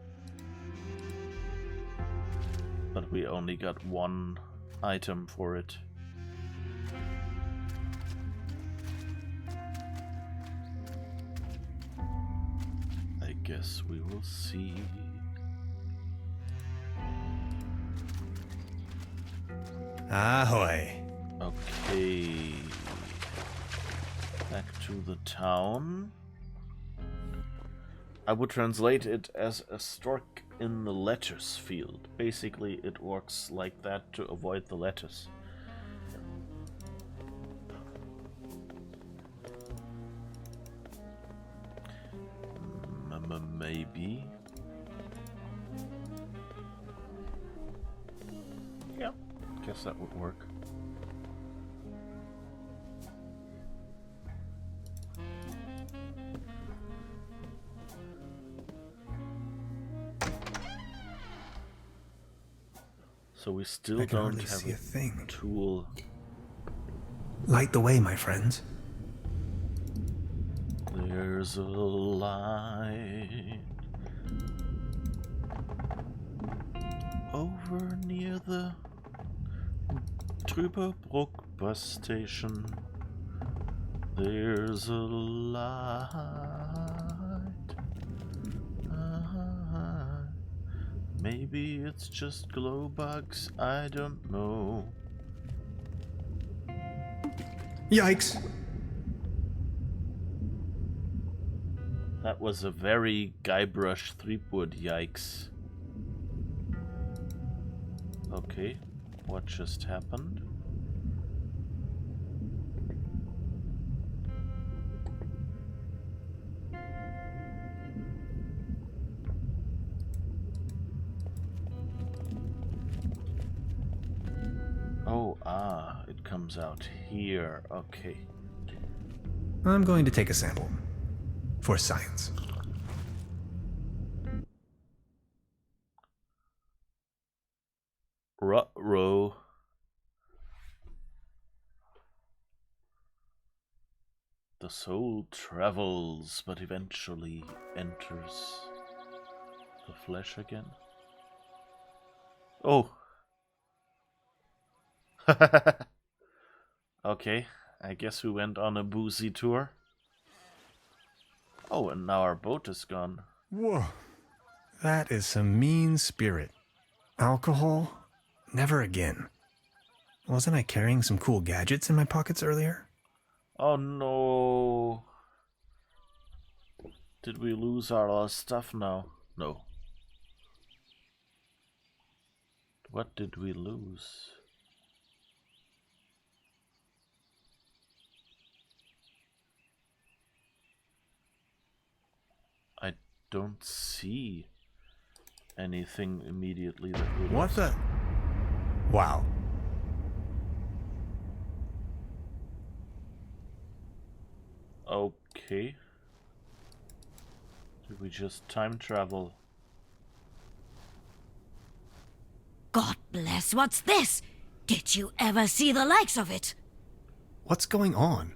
But we only got one item for it. I guess we will see. Ahoy. Okay. Back to the town. I would translate it as a stork in the letters field. Basically, it works like that to avoid the letters. Maybe. Yeah, guess that would work. So we still I can don't hardly have see a thing. tool. Light the way, my friends. There's a light over near the Trüberbrook bus station. There's a light. Maybe it's just glow bugs, I don't know. Yikes! That was a very Guybrush Threepwood yikes. Okay, what just happened? Oh, it comes out here. Okay. I'm going to take a sample. For science. Ruh-roh. The soul travels, but eventually enters the flesh again. Oh. Okay, I guess we went on a boozy tour. Oh, and now our boat is gone. Whoa. That is some mean spirit. Alcohol? Never again. Wasn't I carrying some cool gadgets in my pockets earlier? Oh no. Did we lose our stuff now? No. What did we lose? I don't see anything immediately that we What lost. the? Wow. Okay. Did we just time travel? God bless, what's this? Did you ever see the likes of it? What's going on?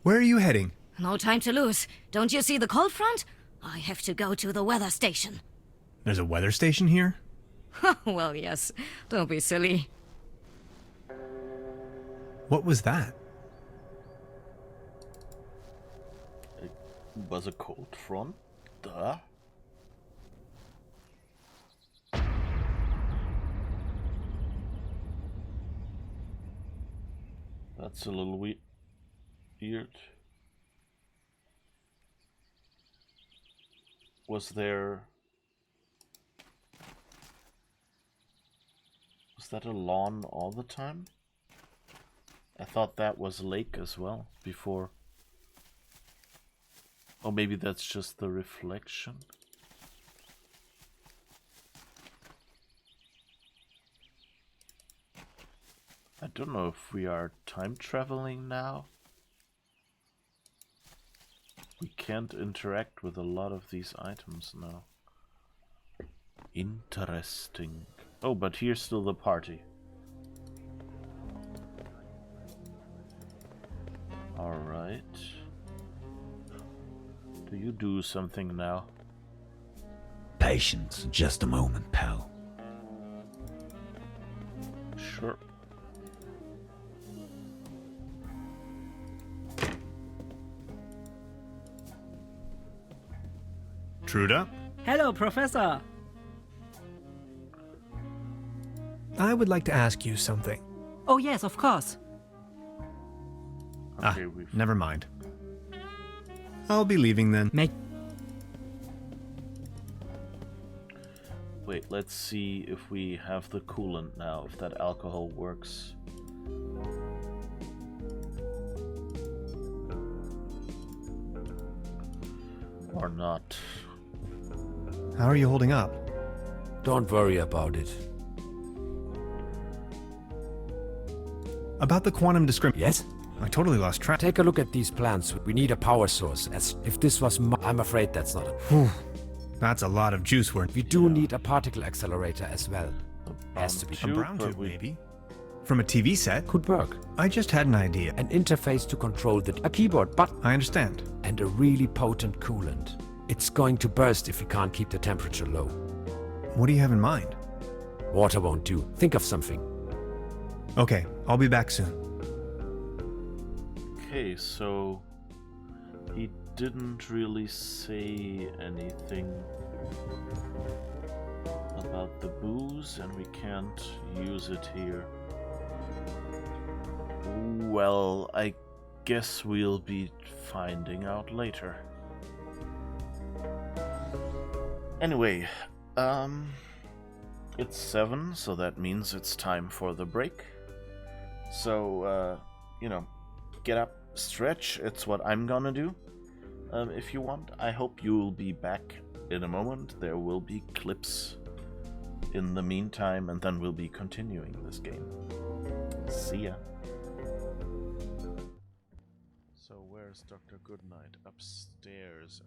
Where are you heading? No time to lose. Don't you see the cold front? I have to go to the weather station. There's a weather station here? Well, yes. Don't be silly. What was that? It was a cold front. Duh. That's a little weird. Was that a lawn all the time? I thought that was a lake as well before. Or maybe that's just the reflection. I don't know if we are time traveling now. We can't interact with a lot of these items now. Interesting. Oh, but here's still the party. Alright. Do you do something now? Patience, just a moment, pal. Sure. Truda? Hello, Professor. I would like to ask you something. Oh, yes, of course. Okay, Never mind. I'll be leaving then. Wait, let's see if we have the coolant now, if that alcohol works. Or not. How are you holding up? Don't worry about it. About the quantum discriminant. Yes? I totally lost track. Take a look at these plans. We need a power source. As if this was I'm afraid that's not it. Whew. That's a lot of juice worth. We do need a particle accelerator as well. Has to be. A brown tube, maybe? From a TV set? Could work. I just had an idea. An interface to control a keyboard button. I understand. And a really potent coolant. It's going to burst if we can't keep the temperature low. What do you have in mind? Water won't do. Think of something. Okay, I'll be back soon. Okay, so he didn't really say anything about the booze, and we can't use it here. Well, I guess we'll be finding out later. Anyway, it's 7, so that means it's time for the break. So, you know, get up, stretch, it's what I'm gonna do. If you want, I hope you'll be back in a moment. There will be clips in the meantime, and then we'll be continuing this game. See ya. So where's Dr. Goodnight? Upstairs.